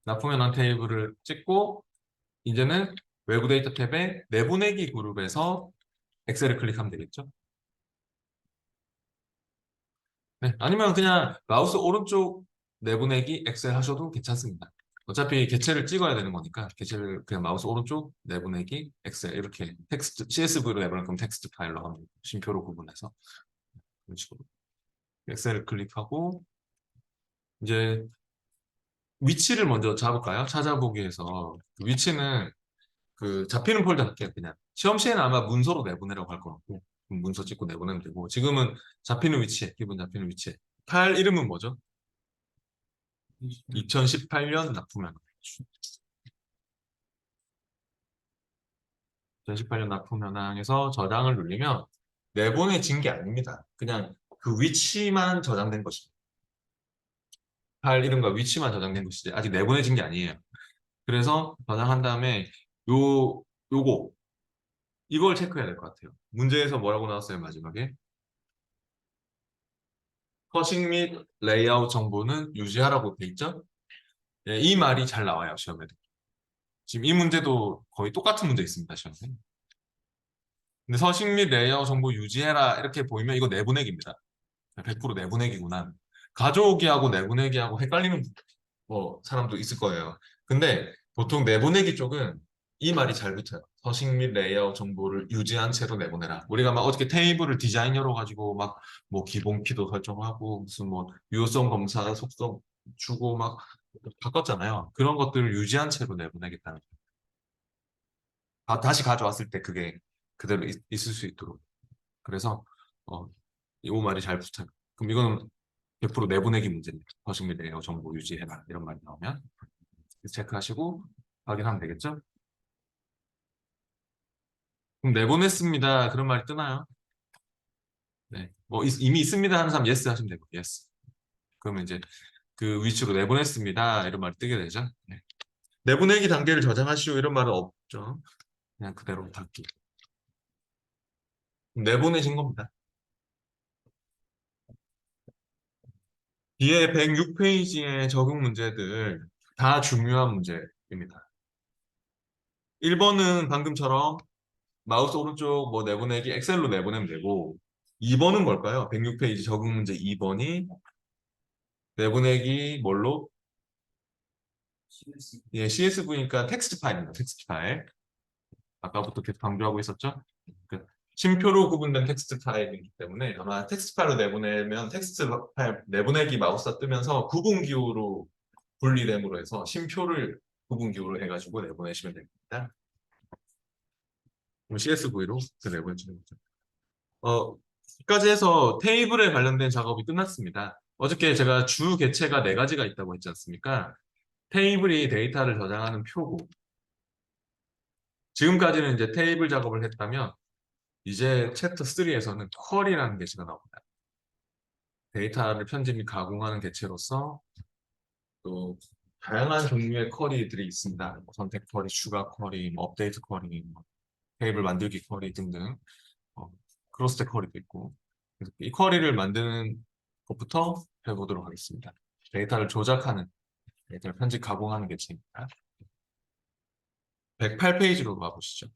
납품 현황 테이블을 찍고 이제는 외부 데이터 탭에 내보내기 그룹에서 엑셀을 클릭하면 되겠죠. 네, 아니면 그냥 마우스 오른쪽 내보내기 엑셀 하셔도 괜찮습니다. 어차피 개체를 찍어야 되는 거니까 개체를 그냥 마우스 오른쪽 내보내기 엑셀 이렇게 텍스트 CSV로 내보낼 거면 텍스트 파일로 하면 쉼표로 구분해서 이런 식으로 엑셀을 클릭하고 이제 위치를 먼저 잡을까요? 찾아보기에서 위치는 그 잡히는 폴더 할게요. 그냥 시험 시에는 아마 문서로 내보내라고 할 것 같고 문서 찍고 내보내면 되고 지금은 잡히는 위치에 기본 잡히는 위치에 파일 이름은 뭐죠? 2018년 납품량 2018년 납품 현황에서 저장을 누르면 내보내진 게 아닙니다. 그냥 그 위치만 저장된 것입니다. 파일 이름과 위치만 저장된 것이지 아직 내보내진 게 아니에요. 그래서 저장한 다음에 요거 이걸 체크해야 될 것 같아요. 문제에서 뭐라고 나왔어요, 마지막에? 서식 및 레이아웃 정보는 유지하라고 돼 있죠? 예, 이 말이 잘 나와요, 시험에도. 지금 이 문제도 거의 똑같은 문제 있습니다, 시험에. 근데 서식 및 레이아웃 정보 유지해라 이렇게 보이면 이거 내보내기입니다. 100% 내보내기구나. 가져오기하고 내보내기하고 헷갈리는 사람도 있을 거예요. 근데 보통 내보내기 쪽은 이 말이 잘 붙어요. 서식 및 레이아웃 정보를 유지한 채로 내보내라. 우리가 막 어떻게 테이블을 디자인으로 가지고 막 뭐 기본 키도 설정하고 무슨 뭐 유효성 검사 속성 주고 막 바꿨잖아요. 그런 것들을 유지한 채로 내보내겠다는 거예요. 다시 가져왔을 때 그게 그대로 있을 수 있도록. 그래서 어, 이 말이 잘 붙어요. 그럼 이거는 100% 내보내기 문제입니다. 서식 및 레이아웃 정보 유지해라. 이런 말이 나오면 체크하시고 확인하면 되겠죠? 그럼 내보냈습니다. 그런 말이 뜨나요? 네. 뭐 이미 있습니다 하는 사람 yes 하시면 되고 yes. 그러면 이제 그 위치로 내보냈습니다. 이런 말이 뜨게 되죠. 네. 내보내기 단계를 저장하시오 이런 말은 없죠. 그냥 그대로 닫기. 내보내신 겁니다. 뒤에 106페이지의 적용 문제들 다 중요한 문제입니다. 1번은 방금처럼 마우스 오른쪽 뭐 내보내기 엑셀로 내보내면 되고 2번은 뭘까요? 106페이지 적용 문제 2번이 내보내기 뭘로? 예, CSV니까 텍스트 파일입니다. 텍스트 파일. 아까부터 계속 강조하고 있었죠? 그 쉼표로 구분된 텍스트 파일이기 때문에 아마 텍스트 파일로 내보내면 텍스트 파일 내보내기 마우스가 뜨면서 구분 기호로 분리됨으로 해서 쉼표를 구분 기호로 해가지고 내보내시면 됩니다. 그럼 CSV로 내보내주는 거죠. 여기까지 해서 테이블에 관련된 작업이 끝났습니다. 어저께 제가 주 개체가 4가지가 있다고 했지 않습니까? 테이블이 데이터를 저장하는 표고 지금까지는 이제 테이블 작업을 했다면 이제 챕터 3에서는 쿼리라는 개체가 나옵니다. 데이터를 편집 및 가공하는 개체로서 또 다양한 종류의 쿼리들이 있습니다. 뭐 선택 쿼리, 추가 쿼리, 뭐 업데이트 쿼리, 뭐 테이블 만들기 쿼리 등등 어, 크로스텍 쿼리도 있고 그래서 이 쿼리를 만드는 것부터 해보도록 하겠습니다. 데이터를 조작하는, 데이터를 편집 가공하는 개체입니다. 108페이지로 가보시죠.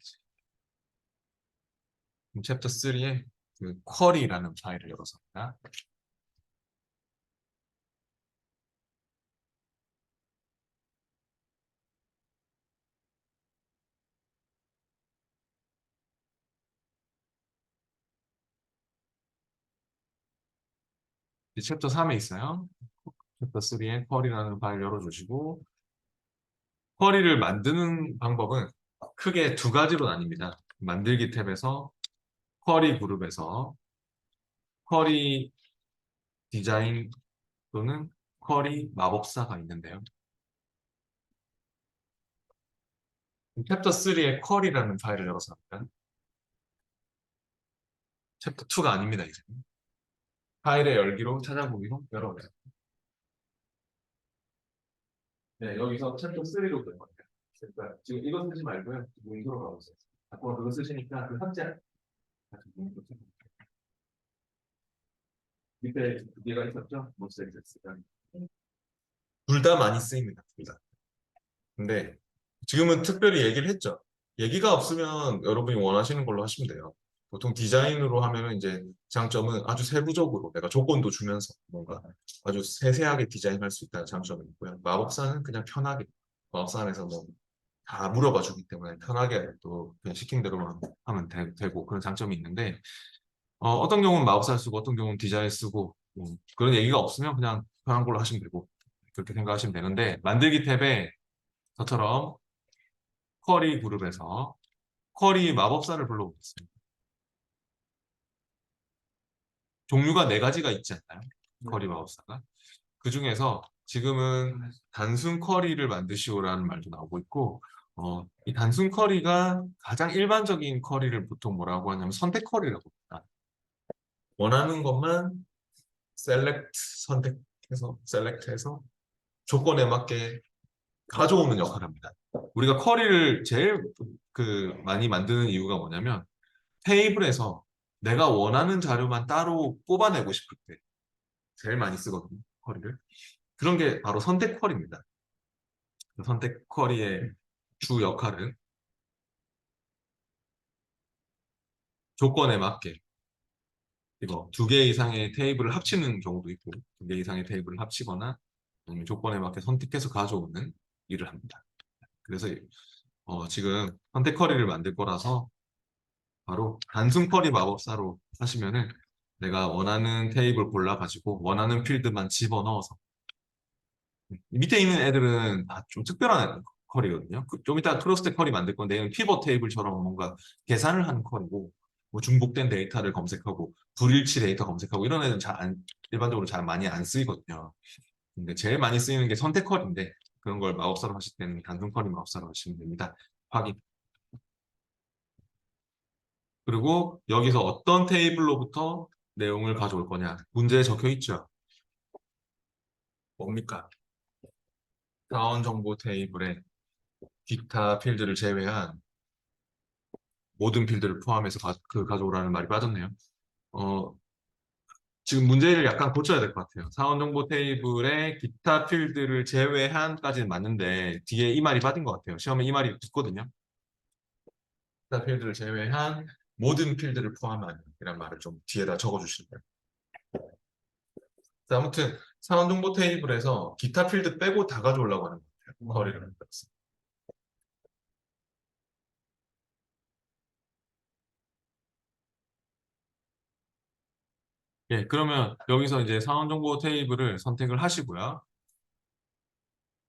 챕터 3에 그 쿼리라는 파일을 열어서입니다. 챕터 3에 있어요. 챕터 3에 쿼리라는 파일 열어주시고 쿼리를 만드는 방법은 크게 2가지로 나뉩니다. 만들기 탭에서 쿼리 그룹에서 쿼리 디자인 또는 쿼리 마법사가 있는데요. 챕터 3의 쿼리라는 파일을 열어서 합니다. 챕터 2가 아닙니다, 이제. 파일의 열기로 찾아보기로 열어보세요. 네, 여기서 챕터 3로 될 겁니다. 그러니까 지금 이거 쓰지 말고요. 문서로 가보세요. 자꾸 그거 쓰시니까 그 삭제. 밑에 두 개가 있었죠? 모스엑스가. 둘 다 많이 쓰입니다. 둘 다. 근데 지금은 특별히 얘기를 했죠. 얘기가 없으면 여러분이 원하시는 걸로 하시면 돼요. 보통 디자인으로 하면은 이제 장점은 아주 세부적으로 내가 조건도 주면서 뭔가 아주 세세하게 디자인할 수 있다는 장점이 있고요. 마법사는 그냥 편하게 마법사 안에서 뭐 다 물어봐 주기 때문에 편하게 또 그냥 시킨 대로만 하면 되고 그런 장점이 있는데 어떤 경우는 마법사 쓰고 어떤 경우는 디자인 쓰고 그런 얘기가 없으면 그냥 편한 걸로 하시면 되고 그렇게 생각하시면 되는데 만들기 탭에 저처럼 쿼리 그룹에서 쿼리 마법사를 불러보겠습니다. 종류가 네 가지가 있지 않나요? 쿼리 마법사가. 그 중에서 지금은 단순 쿼리를 만드시오라는 말도 나오고 있고, 이 단순 쿼리가 가장 일반적인 쿼리를 보통 뭐라고 하냐면 선택 쿼리라고 합니다. 원하는 것만 셀렉트해서 조건에 맞게 가져오는 역할을 합니다. 우리가 쿼리를 제일 많이 만드는 이유가 뭐냐면 테이블에서 내가 원하는 자료만 따로 뽑아내고 싶을 때 제일 많이 쓰거든요, 쿼리를. 그런 게 바로 선택 쿼리입니다. 그 선택 쿼리의 주 역할은 조건에 맞게 이거 두 개 이상의 테이블을 합치는 경우도 있고 두 개 이상의 테이블을 합치거나 아니면 조건에 맞게 선택해서 가져오는 일을 합니다. 그래서 지금 선택 쿼리를 만들 거라서 바로 단순 쿼리 마법사로 하시면은 내가 원하는 테이블 골라가지고 원하는 필드만 집어넣어서 밑에 있는 애들은 다 좀 특별한 쿼리거든요. 좀 이따 크로스텍 쿼리 만들 건데 얘는 피벗 테이블처럼 뭔가 계산을 하는 쿼리고 뭐 중복된 데이터를 검색하고 불일치 데이터 검색하고 이런 애는 일반적으로 잘 많이 안 쓰이거든요. 근데 제일 많이 쓰이는 게 선택 쿼리인데 그런 걸 마법사로 하실 때는 단순 쿼리 마법사로 하시면 됩니다. 확인. 그리고 여기서 어떤 테이블로부터 내용을 가져올 거냐. 문제에 적혀 있죠. 뭡니까? 사원 정보 테이블에 기타 필드를 제외한 모든 필드를 포함해서 가져오라는 말이 빠졌네요. 어, 지금 문제를 약간 고쳐야 될 것 같아요. 사원 정보 테이블에 기타 필드를 제외한까지는 맞는데 뒤에 이 말이 빠진 것 같아요. 시험에 이 말이 붙거든요. 기타 필드를 제외한 모든 필드를 포함한 이란 말을 좀 뒤에다 적어주시면 돼요. 아무튼 사원 정보 테이블에서 기타 필드 빼고 다 가져오려고 하는 것 같아요. 거리를 만들었어. 예, 그러면 여기서 이제 사원 정보 테이블을 선택을 하시고요.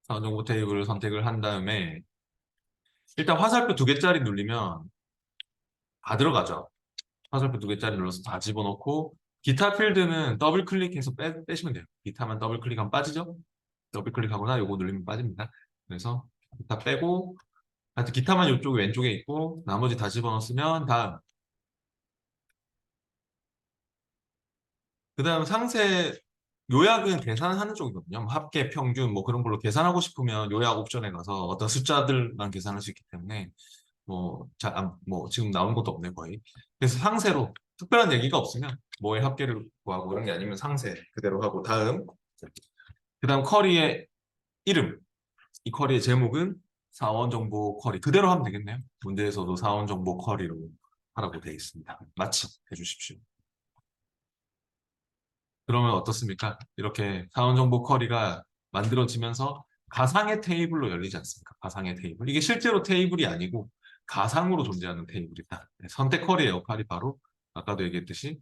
사원 정보 테이블을 선택을 한 다음에 일단 화살표 두 개짜리 누르면 다 들어가죠. 화살표 두 개짜리 눌러서 다 집어넣고 기타 필드는 더블 클릭해서 빼시면 돼요. 기타만 더블 클릭하면 빠지죠? 더블 클릭하거나 요거 누르면 빠집니다. 그래서 기타 빼고 하여튼 기타만 이쪽 왼쪽에 있고 나머지 다 집어넣었으면 다음 그 다음 상세 요약은 계산하는 쪽이거든요. 뭐 합계, 평균 뭐 그런 걸로 계산하고 싶으면 요약 옵션에 가서 어떤 숫자들만 계산할 수 있기 때문에 뭐 지금 나온 것도 없네 거의. 그래서 상세로 특별한 얘기가 없으면 뭐의 합계를 구하고 이런 게 아니면 상세 그대로 하고 그다음 쿼리의 이름 이 쿼리의 제목은 사원 정보 쿼리 그대로 하면 되겠네요. 문제에서도 사원 정보 쿼리로 하라고 되어 있습니다. 마침 해주십시오. 그러면 어떻습니까? 이렇게 사원 정보 쿼리가 만들어지면서 가상의 테이블로 열리지 않습니까? 가상의 테이블. 이게 실제로 테이블이 아니고 가상으로 존재하는 테이블이다. 네, 선택 쿼리의 역할이 바로 아까도 얘기했듯이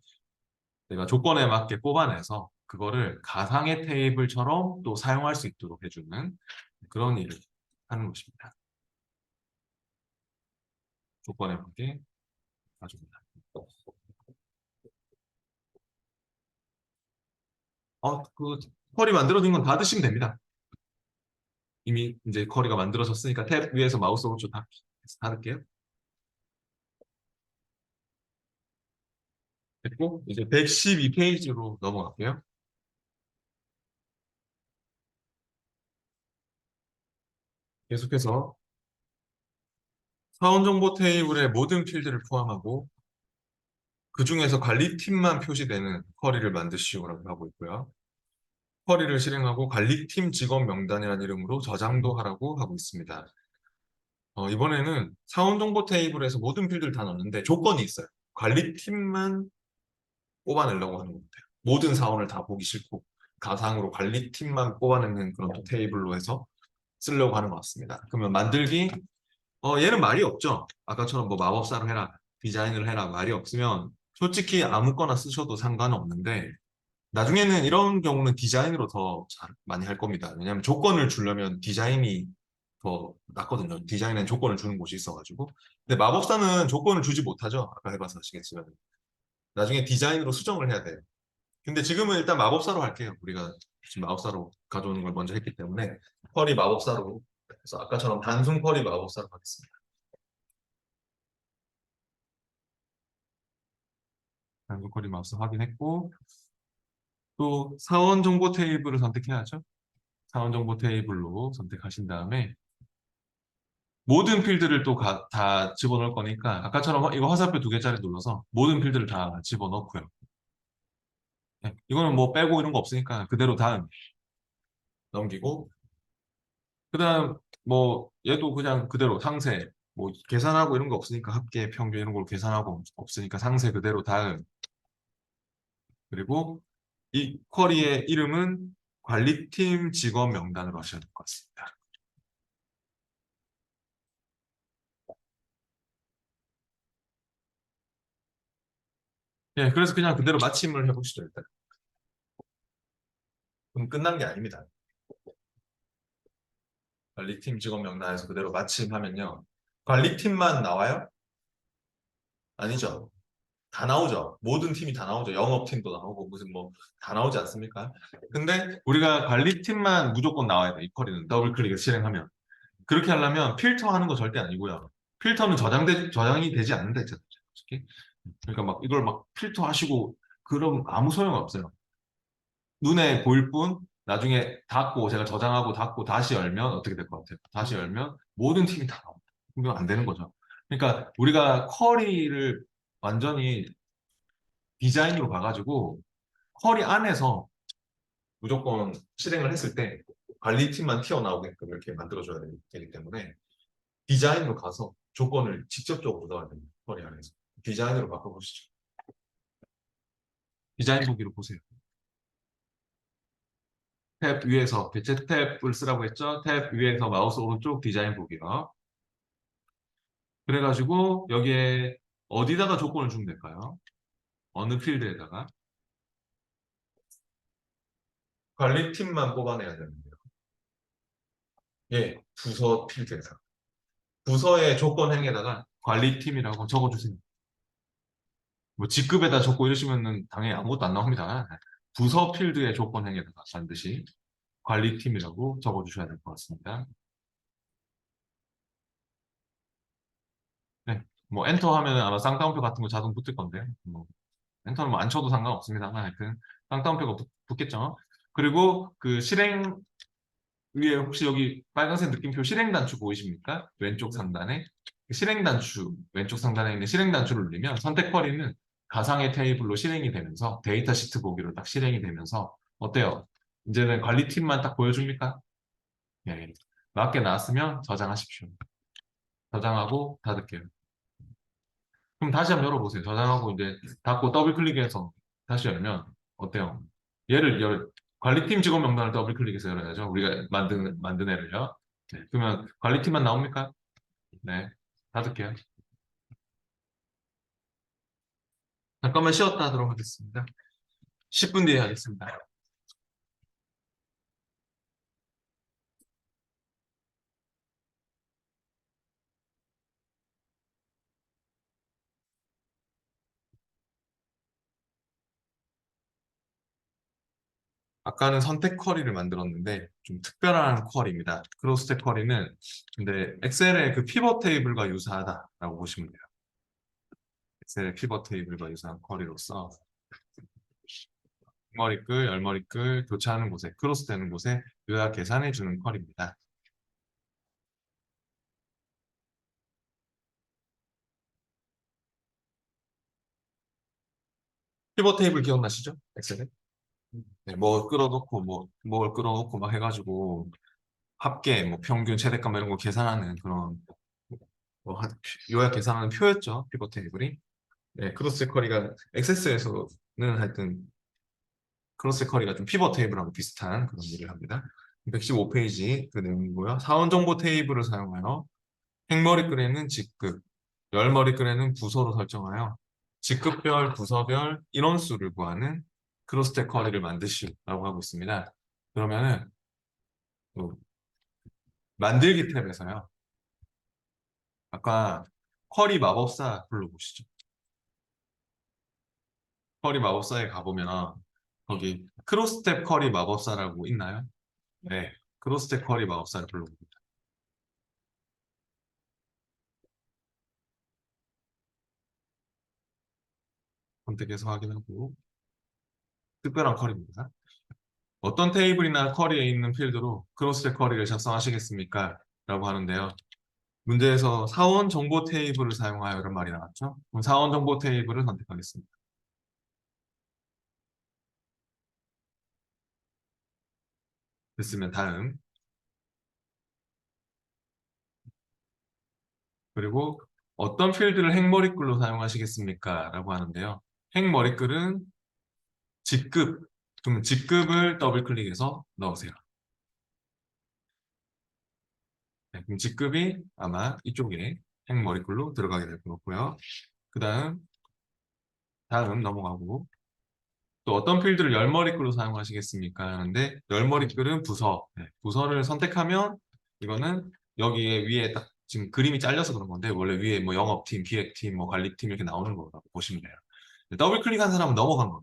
내가 조건에 맞게 뽑아내서 그거를 가상의 테이블처럼 또 사용할 수 있도록 해주는 그런 일을 하는 것입니다. 조건에 맞게 가줍니다. 그 쿼리 만들어진 건 닫으시면 됩니다. 이미 이제 쿼리가 만들어졌으니까 탭 위에서 마우스 오른쪽 닫을게요. 됐고, 이제 112페이지로 넘어갈게요. 계속해서 사원정보 테이블의 모든 필드를 포함하고 그 중에서 관리팀만 표시되는 쿼리를 만드시오라고 하고 있고요. 쿼리를 실행하고 관리팀 직원 명단이라는 이름으로 저장도 하라고 하고 있습니다. 이번에는 사원정보 테이블에서 모든 필드를 다 넣는데 조건이 있어요. 관리팀만 뽑아내려고 하는 것 같아요. 모든 사원을 다 보기 싫고 가상으로 관리팀만 뽑아내는 그런 또 테이블로 해서 쓰려고 하는 것 같습니다. 그러면 만들기, 얘는 말이 없죠. 아까처럼 뭐 마법사로 해라, 디자인을 해라 말이 없으면 솔직히 아무거나 쓰셔도 상관은 없는데 나중에는 이런 경우는 디자인으로 더 많이 할 겁니다. 왜냐하면 조건을 주려면 디자인이 더 낫거든요. 디자인엔 조건을 주는 곳이 있어가지고. 근데 마법사는 조건을 주지 못하죠. 아까 해봐서 아시겠지만. 나중에 디자인으로 수정을 해야 돼요. 근데 지금은 일단 마법사로 할게요. 우리가 지금 마법사로 가져오는 걸 먼저 했기 때문에 펄이 마법사로. 그래서 아까처럼 단순 펄이 마법사로 하겠습니다. 단순 펄이 마법사 확인했고 또 사원 정보 테이블을 선택해야죠. 사원 정보 테이블로 선택하신 다음에 모든 필드를 또 다 집어넣을 거니까 아까처럼 이거 화살표 두 개짜리 눌러서 모든 필드를 다 집어넣고요. 네, 이거는 뭐 빼고 이런 거 없으니까 그대로 다음 넘기고 그다음 뭐 얘도 그냥 그대로 상세 뭐 계산하고 이런 거 없으니까 합계 평균 이런 걸 계산하고 없으니까 상세 그대로 다음 그리고 이 쿼리의 이름은 관리팀 직원 명단으로 하셔야 될 것 같습니다. 예, 그래서 그냥 그대로 마침을 해보시죠 일단. 그럼 끝난 게 아닙니다. 관리팀 직원 명단에서 그대로 마침하면요. 관리팀만 나와요? 아니죠. 다 나오죠. 모든 팀이 다 나오죠. 영업팀도 나오고 무슨 뭐 다 나오지 않습니까? 근데 우리가 관리팀만 무조건 나와야 돼. 이 쿼리는 더블 클릭을 실행하면. 그렇게 하려면 필터하는 거 절대 아니고요. 필터는 저장이 되지 않는다 했잖아요. 솔직히. 그러니까 막 이걸 막 필터하시고 그럼 아무 소용 없어요. 눈에 보일 뿐 나중에 닫고 제가 저장하고 닫고 다시 열면 어떻게 될 것 같아요? 다시 열면 모든 팀이 다 나옵니다. 그러면 안 되는 거죠. 그러니까 우리가 쿼리를 완전히 디자인으로 봐가지고 쿼리 안에서 무조건 실행을 했을 때 관리팀만 튀어나오게끔 이렇게 만들어줘야 되기 때문에 디자인으로 가서 조건을 직접적으로 넣어야 됩니다. 쿼리 안에서. 디자인으로 바꿔보시죠. 디자인 보기로 보세요. 탭 위에서 배치 탭을 쓰라고 했죠. 탭 위에서 마우스 오른쪽 디자인 보기요. 그래가지고 여기에 어디다가 조건을 주면 될까요? 어느 필드에다가 관리팀만 뽑아내야 되는데요. 예, 부서 필드에서 부서의 조건 행에다가 관리팀이라고 적어주세요. 뭐 직급에다 적고 이러시면은 당연히 아무것도 안 나옵니다. 부서 필드의 조건 행에다가 반드시 관리팀이라고 적어주셔야 될 것 같습니다. 네, 뭐 엔터 하면 아마 쌍따옴표 같은 거 자동 붙을 건데요. 뭐 엔터는 뭐 안 쳐도 상관없습니다. 하여튼 쌍따옴표가 붙겠죠. 그리고 그 실행 위에 혹시 여기 빨간색 느낌표 실행 단추 보이십니까? 왼쪽 상단에 그 실행 단추 왼쪽 상단에 있는 실행 단추를 누르면 선택 쿼리는 가상의 테이블로 실행이 되면서 데이터 시트 보기로 딱 실행이 되면서 어때요? 이제는 관리팀만 딱 보여줍니까? 예. 맞게 나왔으면 저장하십시오. 저장하고 닫을게요. 그럼 다시 한번 열어보세요. 저장하고 이제 닫고 더블 클릭해서 다시 열면 어때요? 얘를 관리팀 직원 명단을 더블 클릭해서 열어야죠. 우리가 만든 애를요. 네. 그러면 관리팀만 나옵니까? 네. 닫을게요. 잠깐만 쉬었다 하도록 하겠습니다. 10분 뒤에 하겠습니다. 아까는 선택 쿼리를 만들었는데 좀 특별한 쿼리입니다. 크로스텍 쿼리는 근데 엑셀의 그 피벗 테이블과 유사하다라고 보시면 돼요. 엑셀의 피벗 테이블과 유사한 쿼리로서 머리끌, 열머리끌 교차하는 곳에 크로스되는 곳에 요약 계산해 주는 쿼리입니다. 피벗 테이블 기억나시죠? 엑셀에? 네, 뭐 끌어놓고 뭘 끌어놓고 막 해가지고 합계, 뭐 평균, 최대값 이런 거 계산하는 그런 요약 계산하는 표였죠. 피벗 테이블이. 네, 크로스 쿼리가 액세스에서는 하여튼 크로스 쿼리가 좀 피벗 테이블하고 비슷한 그런 일을 합니다. 115페이지 그 내용이고요. 사원 정보 테이블을 사용하여 행머리글에는 직급, 열머리글에는 부서로 설정하여 직급별, 부서별 인원수를 구하는 크로스텍 쿼리를 만드시라고 하고 있습니다. 그러면은 또 만들기 탭에서요. 아까 쿼리 마법사 불러보시죠. 쿼리 마법사에 가보면 거기 크로스텝 쿼리 마법사라고 있나요? 네, 크로스텝 쿼리 마법사를 불러봅니다. 선택해서 확인하고 특별한 쿼리입니다. 어떤 테이블이나 쿼리에 있는 필드로 크로스텝 쿼리를 작성하시겠습니까? 라고 하는데요. 문제에서 사원 정보 테이블을 사용하여 이런 말이 나왔죠. 그럼 사원 정보 테이블을 선택하겠습니다. 됐으면 다음. 그리고 어떤 필드를 행머리글로 사용하시겠습니까? 라고 하는데요. 행머리글은 직급, 그럼 직급을 더블 클릭해서 넣으세요. 네, 그럼 직급이 아마 이쪽에 행머리글로 들어가게 될 거고요. 그 다음 넘어가고 또 어떤 필드를 열머리글로 사용하시겠습니까? 하는데 열머리글은 부서, 네, 부서를 선택하면 이거는 여기에 위에 딱 지금 그림이 잘려서 그런 건데 원래 위에 뭐 영업팀, 기획팀, 뭐 관리팀 이렇게 나오는 거라고 보시면 돼요. 더블 클릭한 사람은 넘어간 거.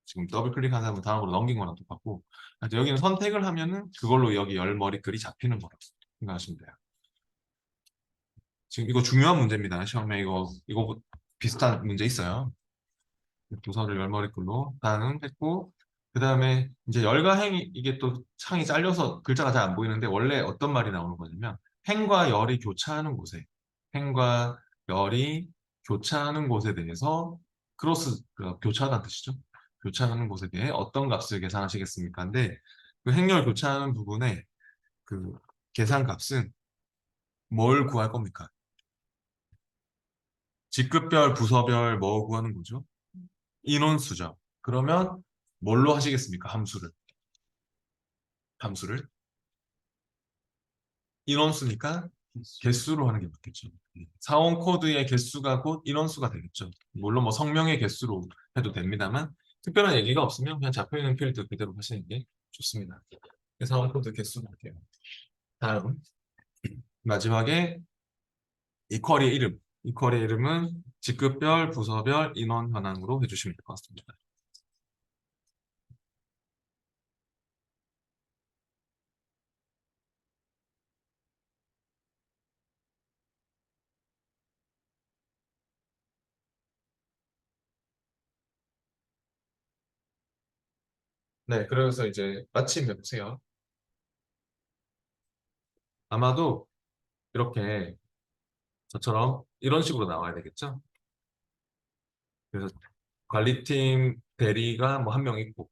지금 더블 클릭한 사람은 다음으로 넘긴 거랑 똑같고 하여튼 여기는 선택을 하면은 그걸로 여기 열머리글이 잡히는 거라고 생각하시면 돼요. 지금 이거 중요한 문제입니다. 시험에 이거 비슷한 문제 있어요. 부서를 열머리글로 다는 했고 그 다음에 이제 열과 행이 이게 또 창이 잘려서 글자가 잘 안 보이는데 원래 어떤 말이 나오는 거냐면 행과 열이 교차하는 곳에 행과 열이 교차하는 곳에 대해서 크로스 교차하다는 뜻이죠. 교차하는 곳에 대해 어떤 값을 계산하시겠습니까? 근데 그 행열 교차하는 부분에 그 계산 값은 뭘 구할 겁니까? 직급별, 부서별 뭐 구하는 거죠? 인원수죠. 그러면 뭘로 하시겠습니까? 함수를 인원수니까 개수로 하는 게 맞겠죠. 사원 코드의 개수가 곧 인원수가 되겠죠. 물론 뭐 성명의 개수로 해도 됩니다만 특별한 얘기가 없으면 그냥 잡혀있는 필드 그대로 하시는 게 좋습니다. 사원 코드 개수로 할게요. 다음 마지막에 이 쿼리 이름은 직급별, 부서별, 인원 현황으로 해주시면 될 것 같습니다. 네, 그래서 이제 마침 해보세요. 아마도 이렇게 저처럼 이런 식으로 나와야 되겠죠? 그래서 관리팀 대리가 뭐 한 명 있고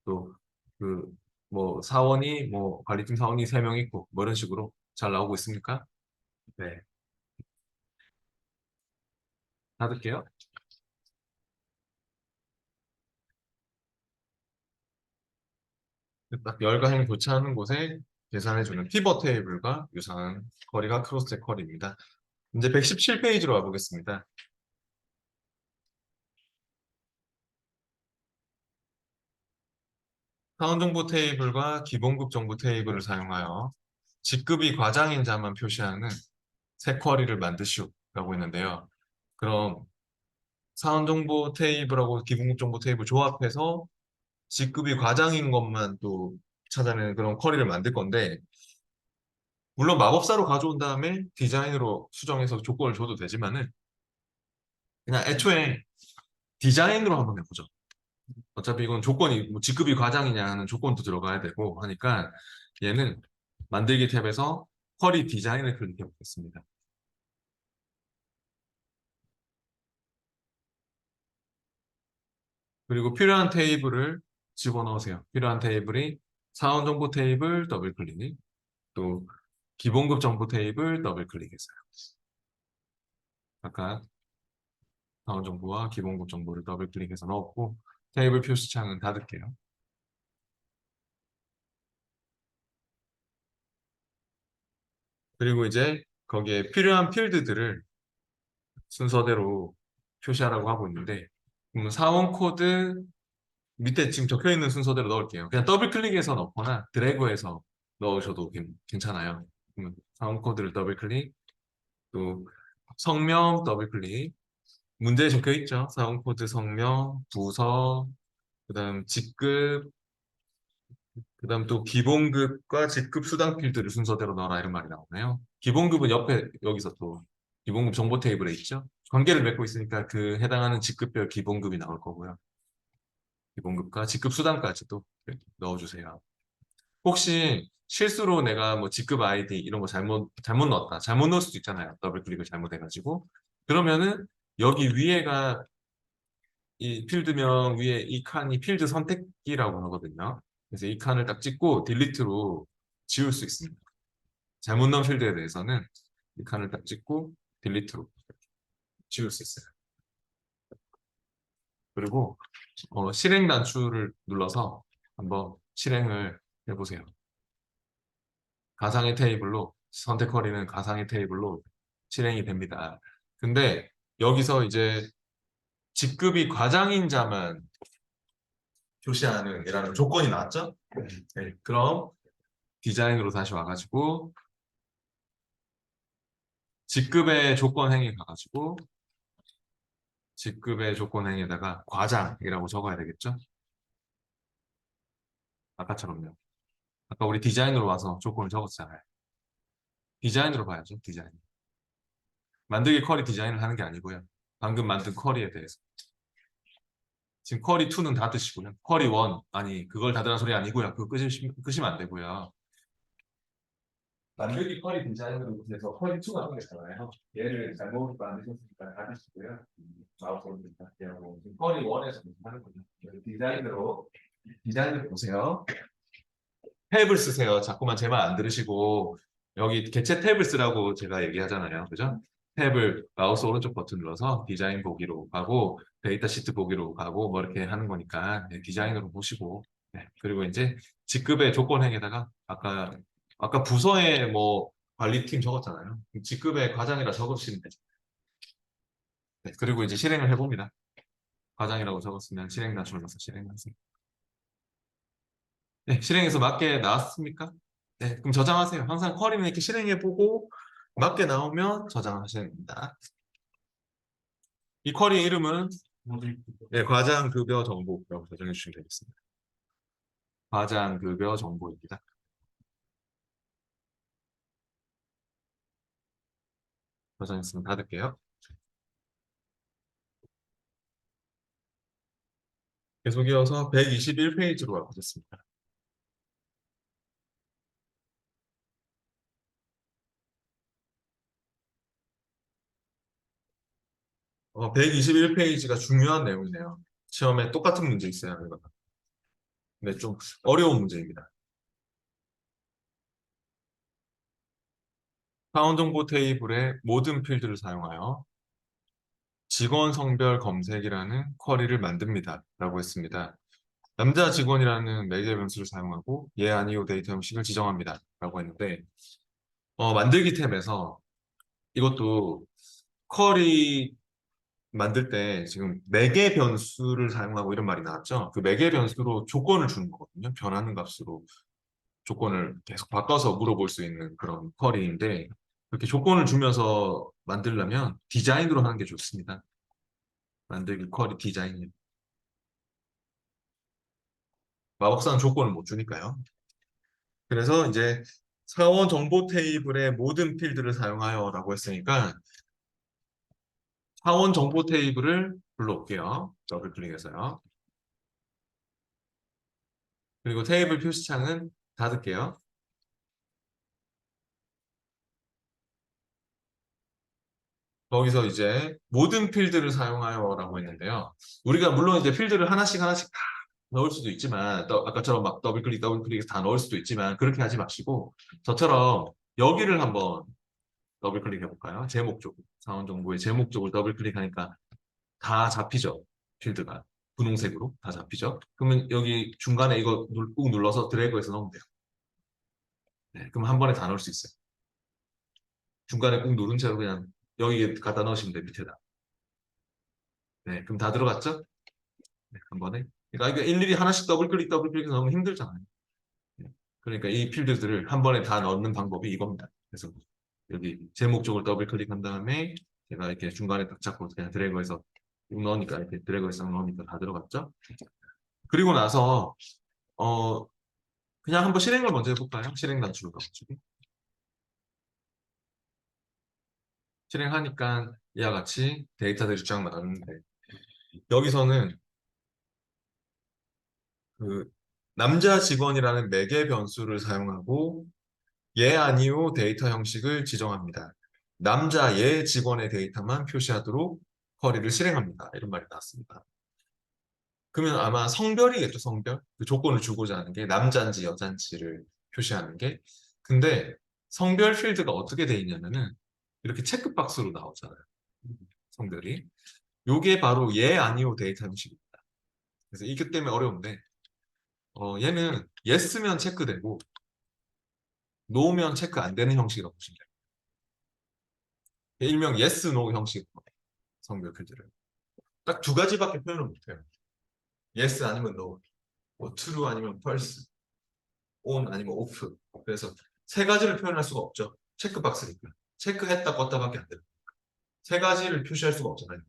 또 그 뭐 사원이 뭐 관리팀 사원이 세 명 있고 뭐 이런 식으로 잘 나오고 있습니까? 네, 닫을게요. 딱 열과 행 교차하는 곳에 계산해주는 피벗 테이블과 유사한 거리가 크로스 쿼리입니다. 이제 117페이지로 와보겠습니다. 사원정보 테이블과 기본급 정보 테이블을 사용하여 직급이 과장인 자만 표시하는 새 쿼리를 만드시오라고 했는데요. 그럼 사원정보 테이블하고 기본급 정보 테이블 조합해서 직급이 과장인 것만 또 찾아내는 그런 쿼리를 만들 건데, 물론 마법사로 가져온 다음에 디자인으로 수정해서 조건을 줘도 되지만은, 그냥 애초에 디자인으로 한번 해보죠. 어차피 이건 조건이, 뭐 직급이 과장이냐 하는 조건도 들어가야 되고 하니까, 얘는 만들기 탭에서 쿼리 디자인을 클릭해 보겠습니다. 그리고 필요한 테이블을 집어넣으세요. 필요한 테이블이 사원 정보 테이블 더블 클릭, 또 기본급 정보 테이블 더블 클릭했어요. 아까 사원 정보와 기본급 정보를 더블 클릭해서 넣었고, 테이블 표시창은 닫을게요. 그리고 이제 거기에 필요한 필드들을 순서대로 표시하라고 하고 있는데, 사원 코드 밑에 지금 적혀 있는 순서대로 넣을게요. 그냥 더블 클릭해서 넣거나 드래그해서 넣으셔도 괜찮아요. 사원 코드를 더블 클릭, 또 성명 더블 클릭, 문제에 적혀 있죠. 사원 코드, 성명, 부서, 그다음 직급, 그다음 또 기본급과 직급 수당 필드를 순서대로 넣어라 이런 말이 나오나요? 기본급은 옆에 여기서 또 기본급 정보 테이블에 있죠. 관계를 맺고 있으니까 그 해당하는 직급별 기본급이 나올 거고요. 기본급과 직급 수당까지도 이렇게 넣어주세요. 혹시 실수로 내가 뭐 직급 아이디 이런 거 잘못 넣었다. 잘못 넣을 수도 있잖아요. 더블 클릭을 잘못해가지고. 그러면은 여기 위에가 이 필드명 위에 이 칸이 필드 선택기라고 하거든요. 그래서 이 칸을 딱 찍고 딜리트로 지울 수 있습니다. 잘못 넣은 필드에 대해서는 이 칸을 딱 찍고 딜리트로 지울 수 있어요. 그리고 실행 단추를 눌러서 한번 실행을 해보세요. 가상의 테이블로 선택거리는 가상의 테이블로 실행이 됩니다. 근데 여기서 이제 직급이 과장인 자만 표시하는 이라는 조건이 나왔죠? 네, 그럼 디자인으로 다시 와가지고 직급의 조건 행위 가가지고 직급의 조건 행위에다가 과장이라고 적어야 되겠죠? 아까처럼요. 아까 우리 디자인으로 와서 조건을 적었잖아요. 디자인으로 봐야죠, 디자인. 만들기 쿼리 디자인을 하는 게 아니고요. 방금 만든 쿼리에 대해서. 지금 쿼리 2는 닫으시고요. 쿼리 1, 아니, 그걸 닫으라는 소리 아니고요. 그거 끄시면 안 되고요. 만들기 쿼리 디자인으로 해서 쿼리 2가 생겼잖아요. 얘를 잘못 만드셨으니까 닫으시고요. 마우스로 닫게하고 쿼리 1에서 하는 거죠. 디자인으로 보세요. 탭을 쓰세요. 자꾸만 제 말 안 들으시고 여기 개체 탭을 쓰라고 제가 얘기하잖아요. 그죠? 탭을 마우스 오른쪽 버튼 눌러서 디자인 보기로 가고 데이터 시트 보기로 가고 뭐 이렇게 하는 거니까 네, 디자인으로 보시고 네, 그리고 이제 직급의 조건행에다가 아까 부서에 뭐 관리팀 적었잖아요. 직급의 과장이라 적으시면 되죠. 네, 그리고 이제 실행을 해봅니다. 과장이라고 적었으면 실행 단추 눌러서 실행하세요. 네, 실행해서 맞게 나왔습니까? 네, 그럼 저장하세요. 항상 쿼리는 이렇게 실행해보고 맞게 나오면 저장하셔야 됩니다. 이 쿼리 이름은 네, 과장급여 정보라고 저장해 주시면 되겠습니다. 과장급여 정보입니다. 저장했으면 닫을게요. 계속 이어서 121페이지로 와보겠습니다. 121페이지가 중요한 내용이네요. 시험에 똑같은 문제 있어야 하는 거다. 근데 좀 어려운 문제입니다. 사원 정보 테이블의 모든 필드를 사용하여 직원 성별 검색이라는 쿼리를 만듭니다. 라고 했습니다. 남자 직원이라는 매개 변수를 사용하고 예, 아니요 데이터 형식을 지정합니다. 라고 했는데 만들기 탭에서 이것도 쿼리 만들 때 지금 매개 변수를 사용하고 이런 말이 나왔죠. 그 매개 변수로 조건을 주는 거거든요. 변하는 값으로 조건을 계속 바꿔서 물어볼 수 있는 그런 쿼리인데 그렇게 조건을 주면서 만들려면 디자인으로 하는 게 좋습니다. 만들기 쿼리 디자인. 마법사는 조건을 못 주니까요. 그래서 이제 사원 정보 테이블의 모든 필드를 사용하여라고 했으니까 사원 정보 테이블을 불러올게요. 더블 클릭해서요. 그리고 테이블 표시창은 닫을게요. 거기서 이제 모든 필드를 사용하여라고 했는데요. 우리가 물론 이제 필드를 하나씩 하나씩 다 넣을 수도 있지만 아까처럼 막 더블 클릭 더블 클릭해서 다 넣을 수도 있지만 그렇게 하지 마시고 저처럼 여기를 한번 더블 클릭해 볼까요? 제목 쪽 사원 정보의 제목 쪽을 더블 클릭하니까 다 잡히죠. 필드가 분홍색으로 다 잡히죠. 그러면 여기 중간에 이거 꾹 눌러서 드래그해서 넣으면 돼요. 네, 그럼 한 번에 다 넣을 수 있어요. 중간에 꾹 누른 채로 그냥 여기 갖다 넣으시면 돼요. 밑에다. 네, 그럼 다 들어갔죠? 네, 한 번에. 그러니까 이게 일일이 하나씩 더블 클릭 더블 클릭해서 너무 힘들잖아요. 네, 그러니까 이 필드들을 한 번에 다 넣는 방법이 이겁니다. 그래서 여기 제목 쪽을 더블 클릭한 다음에 제가 이렇게 중간에 딱 잡고 그냥 드래그해서 넣으니까 이렇게 드래그해서 넣으니까 다 들어갔죠? 그리고 나서 어 그냥 한번 실행을 먼저 해볼까요? 실행 단추를 가지고 실행하니까 이와 같이 데이터들이 쫙 나오는데 여기서는 그 남자 직원이라는 매개 변수를 사용하고 예 아니오 데이터 형식을 지정합니다. 남자 예 직원의 데이터만 표시하도록 쿼리를 실행합니다. 이런 말이 나왔습니다. 그러면 아마 성별이겠죠, 성별. 그 조건을 주고자 하는 게 남자인지 여자인지를 표시하는 게. 근데 성별 필드가 어떻게 돼 있냐면은 이렇게 체크박스로 나오잖아요. 성별이. 요게 바로 예, 아니오 데이터 형식입니다. 그래서 이게 때문에 어려운데 얘는 yes면 체크되고 no면 체크 안 되는 형식이라고 보시면 돼요. 일명 yes, no 형식 성별 필드를. 딱 두 가지밖에 표현을 못해요. yes 아니면 no, 뭐 true 아니면 false, on 아니면 off. 그래서 세 가지를 표현할 수가 없죠. 체크박스니까. 체크했다 껐다밖에 안 돼요. 세 가지를 표시할 수가 없잖아요.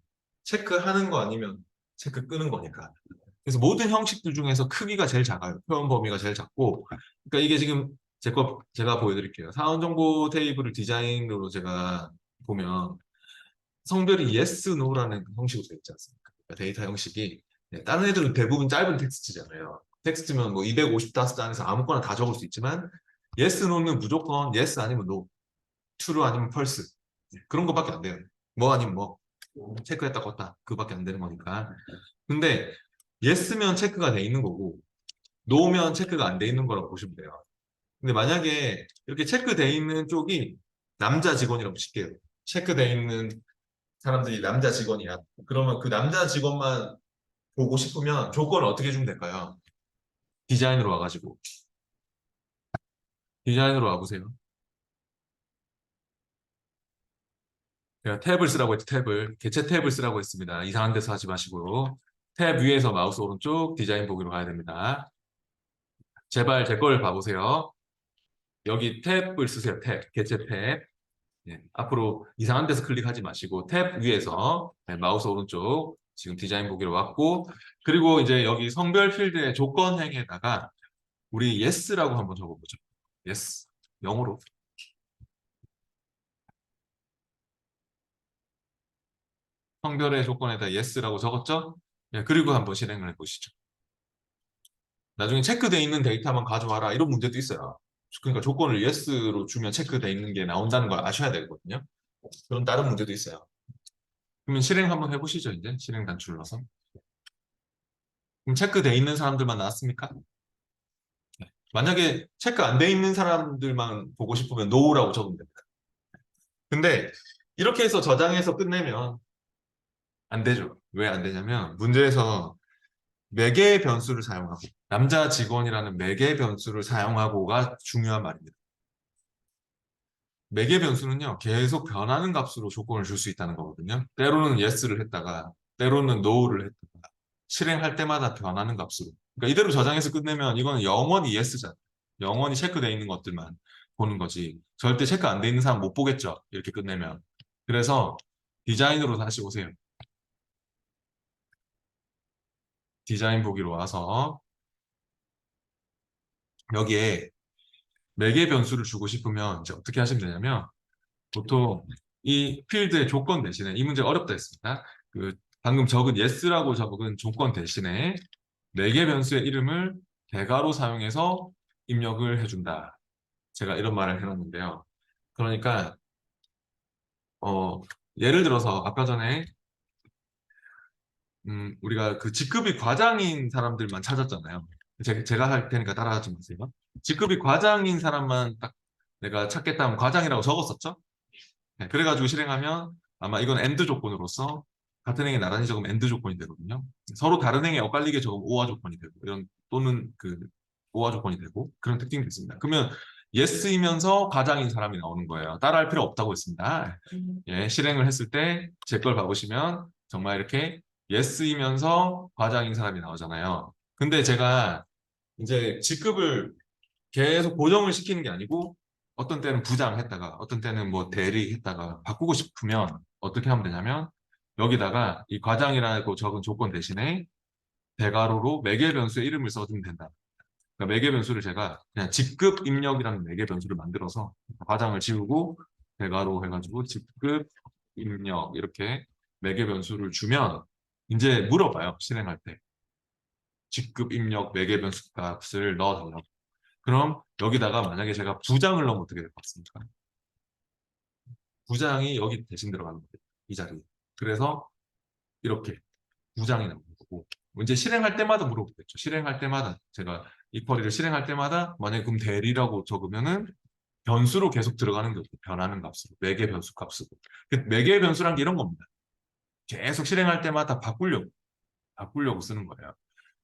체크하는 거 아니면 체크 끄는 거니까. 그래서 모든 형식들 중에서 크기가 제일 작아요. 표현 범위가 제일 작고. 그러니까 이게 지금 제가 보여드릴게요. 사원 정보 테이블을 디자인으로 제가 보면 성별이 yes, no라는 형식으로 되어 있지 않습니까? 그러니까 데이터 형식이 다른 애들은 대부분 짧은 텍스트잖아요. 텍스트면 뭐 250단에서 아무거나 다 적을 수 있지만 yes, no는 무조건 yes 아니면 no, true 아니면 false 그런 것밖에 안 돼요. 뭐 아니면 뭐 체크했다 껐다 그거밖에 안 되는 거니까. 근데 yes면 체크가 돼 있는 거고 no면 체크가 안 돼 있는 거라고 보시면 돼요. 근데 만약에 이렇게 체크돼 있는 쪽이 남자 직원이라고 칠게요. 체크돼 있는 사람들이 남자 직원이야. 그러면 그 남자 직원만 보고 싶으면 조건을 어떻게 주면 될까요? 디자인으로 와가지고. 디자인으로 와보세요. 제가 탭을 쓰라고 했죠, 탭을. 개체 탭을 쓰라고 했습니다. 이상한 데서 하지 마시고. 탭 위에서 마우스 오른쪽 디자인 보기로 가야 됩니다. 제발 제 걸 봐보세요. 여기 탭을 쓰세요, 탭. 개체 탭. 예, 앞으로 이상한 데서 클릭하지 마시고 탭 위에서 마우스 오른쪽 지금 디자인 보기로 왔고 그리고 이제 여기 성별 필드의 조건행에다가 우리 yes라고 한번 적어보죠. yes. 영어로. 성별의 조건에다 yes라고 적었죠? 예, 그리고 한번 실행을 해보시죠. 나중에 체크돼 있는 데이터만 가져와라 이런 문제도 있어요. 그러니까 조건을 yes로 주면 체크돼 있는 게 나온다는 걸 아셔야 되거든요. 그런 다른 문제도 있어요. 그러면 실행 한번 해보시죠, 이제. 실행 단추 눌러서. 그럼 체크돼 있는 사람들만 나왔습니까? 네. 만약에 체크 안 돼 있는 사람들만 보고 싶으면 no라고 적으면 됩니다. 근데 이렇게 해서 저장해서 끝내면 안 되죠. 왜 안 되냐면 문제에서 매개 변수를 사용하고 남자 직원이라는 매개 변수를 사용하고가 중요한 말입니다. 매개 변수는요 계속 변하는 값으로 조건을 줄 수 있다는 거거든요. 때로는 yes를 했다가 때로는 no를 했다가 실행할 때마다 변하는 값으로. 그러니까 이대로 저장해서 끝내면 이거는 영원히 yes잖아요. 영원히 체크되어 있는 것들만 보는 거지. 절대 체크 안 돼 있는 사람 못 보겠죠. 이렇게 끝내면. 그래서 디자인으로 다시 오세요. 디자인 보기로 와서 여기에 매개 변수를 주고 싶으면 이제 어떻게 하시면 되냐면 보통 이 필드의 조건 대신에 이 문제 어렵다 했습니다. 그 방금 적은 yes라고 적은 조건 대신에 매개 변수의 이름을 대괄호 사용해서 입력을 해준다. 제가 이런 말을 해놨는데요. 그러니까 어, 예를 들어서 아까 전에 우리가 그 직급이 과장인 사람들만 찾았잖아요. 제가 할 테니까 따라하지 마세요. 직급이 과장인 사람만 딱 내가 찾겠다 하면 과장이라고 적었었죠? 네, 그래가지고 실행하면 아마 이건 AND 조건으로서 같은 행에 나란히 적으면 AND 조건이 되거든요. 서로 다른 행에 엇갈리게 적으면 OR 조건이 되고 이런 또는 그 OR 조건이 되고 그런 특징이 있습니다. 그러면 yes이면서 과장인 사람이 나오는 거예요. 따라할 필요 없다고 했습니다. 예, 실행을 했을 때 제 걸 봐보시면 정말 이렇게 yes이면서 과장인 사람이 나오잖아요. 근데 제가 이제 직급을 계속 고정을 시키는 게 아니고 어떤 때는 부장 했다가 어떤 때는 뭐 대리 했다가 바꾸고 싶으면 어떻게 하면 되냐면 여기다가 이 과장이라고 적은 조건 대신에 대괄호로 매개 변수의 이름을 써주면 된다. 그러니까 매개 변수를 제가 그냥 직급 입력이라는 매개 변수를 만들어서 과장을 지우고 대괄호 해가지고 직급 입력 이렇게 매개 변수를 주면 이제 물어봐요. 실행할 때. 직급 입력 매개 변수 값을 넣어달라고. 그럼 여기다가 만약에 제가 부장을 넣으면 어떻게 될 것 같습니까? 부장이 여기 대신 들어가는 거예요. 이 자리에. 그래서 이렇게 부장이 나오는 거고. 이제 실행할 때마다 물어보겠죠. 실행할 때마다 제가 이 쿼리를 실행할 때마다 만약에 그럼 대리라고 적으면은 변수로 계속 들어가는 게 없고 변하는 값으로 매개 변수 값으로. 매개 변수란 게 이런 겁니다. 계속 실행할 때마다 바꾸려고 쓰는 거예요.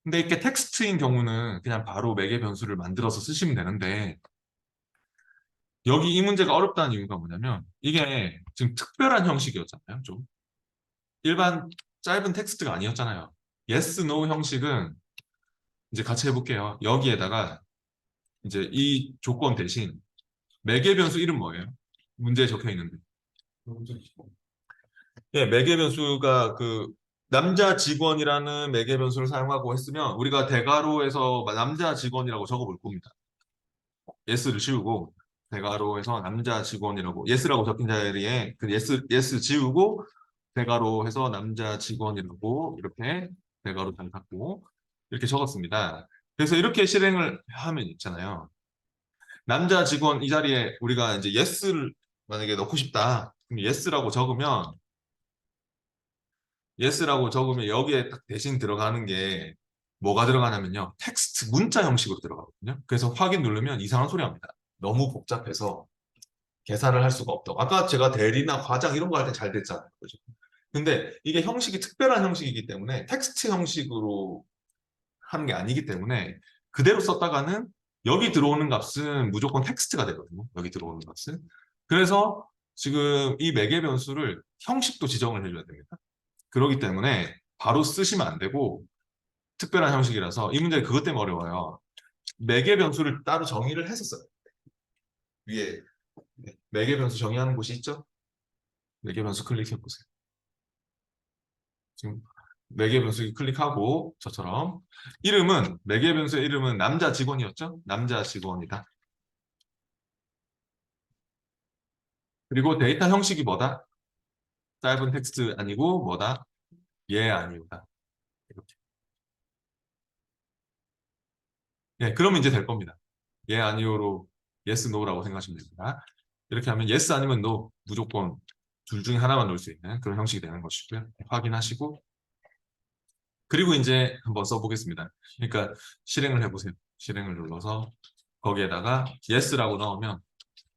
근데 이렇게 텍스트인 경우는 그냥 바로 매개 변수를 만들어서 쓰시면 되는데 여기 이 문제가 어렵다는 이유가 뭐냐면 이게 지금 특별한 형식이었잖아요. 좀 일반 짧은 텍스트가 아니었잖아요. yes, no 형식은 이제 같이 해볼게요. 여기에다가 이제 이 조건 대신 매개 변수 이름 뭐예요? 문제에 적혀 있는데. 예, 매개 변수가 그 남자 직원이라는 매개 변수를 사용하고 했으면 우리가 대괄호에서 남자 직원이라고 적어볼 겁니다. yes를 지우고 대괄호에서 남자 직원이라고 yes라고 적힌 자리에 그 yes 지우고 대괄호 해서 남자 직원이라고 이렇게 대괄호 잘 닫고 이렇게 적었습니다. 그래서 이렇게 실행을 하면 있잖아요. 남자 직원 이 자리에 우리가 이제 yes를 만약에 넣고 싶다. 그럼 yes라고 적으면 여기에 딱 대신 들어가는 게 뭐가 들어가냐면요. 텍스트 문자 형식으로 들어가거든요. 그래서 확인 누르면 이상한 소리 합니다. 너무 복잡해서 계산을 할 수가 없다고. 아까 제가 대리나 과장 이런 거 할 때 잘 됐잖아요. 그죠? 근데 이게 형식이 특별한 형식이기 때문에 텍스트 형식으로 하는 게 아니기 때문에 그대로 썼다가는 여기 들어오는 값은 무조건 텍스트가 되거든요. 여기 들어오는 값은. 그래서 지금 이 매개 변수를 형식도 지정을 해줘야 됩니다. 그렇기 때문에 바로 쓰시면 안 되고 특별한 형식이라서 이 문제 그것 때문에 어려워요. 매개 변수를 따로 정의를 했었어요. 위에 매개 변수 정의하는 곳이 있죠? 매개 변수 클릭해 보세요. 지금 매개 변수 클릭하고 저처럼 이름은 매개 변수의 이름은 남자 직원이었죠? 남자 직원이다. 그리고 데이터 형식이 뭐다? 짧은 텍스트 아니고 뭐다? 예 아니오다. 이렇게. 예, 그러면 이제 될 겁니다. 예 아니오로 yes no라고 생각하시면 됩니다. 이렇게 하면 yes 아니면 no 무조건 둘 중에 하나만 넣을 수 있는 그런 형식이 되는 것이고요. 확인하시고 그리고 이제 한번 써보겠습니다. 그러니까 실행을 해보세요. 실행을 눌러서 거기에다가 yes라고 넣으면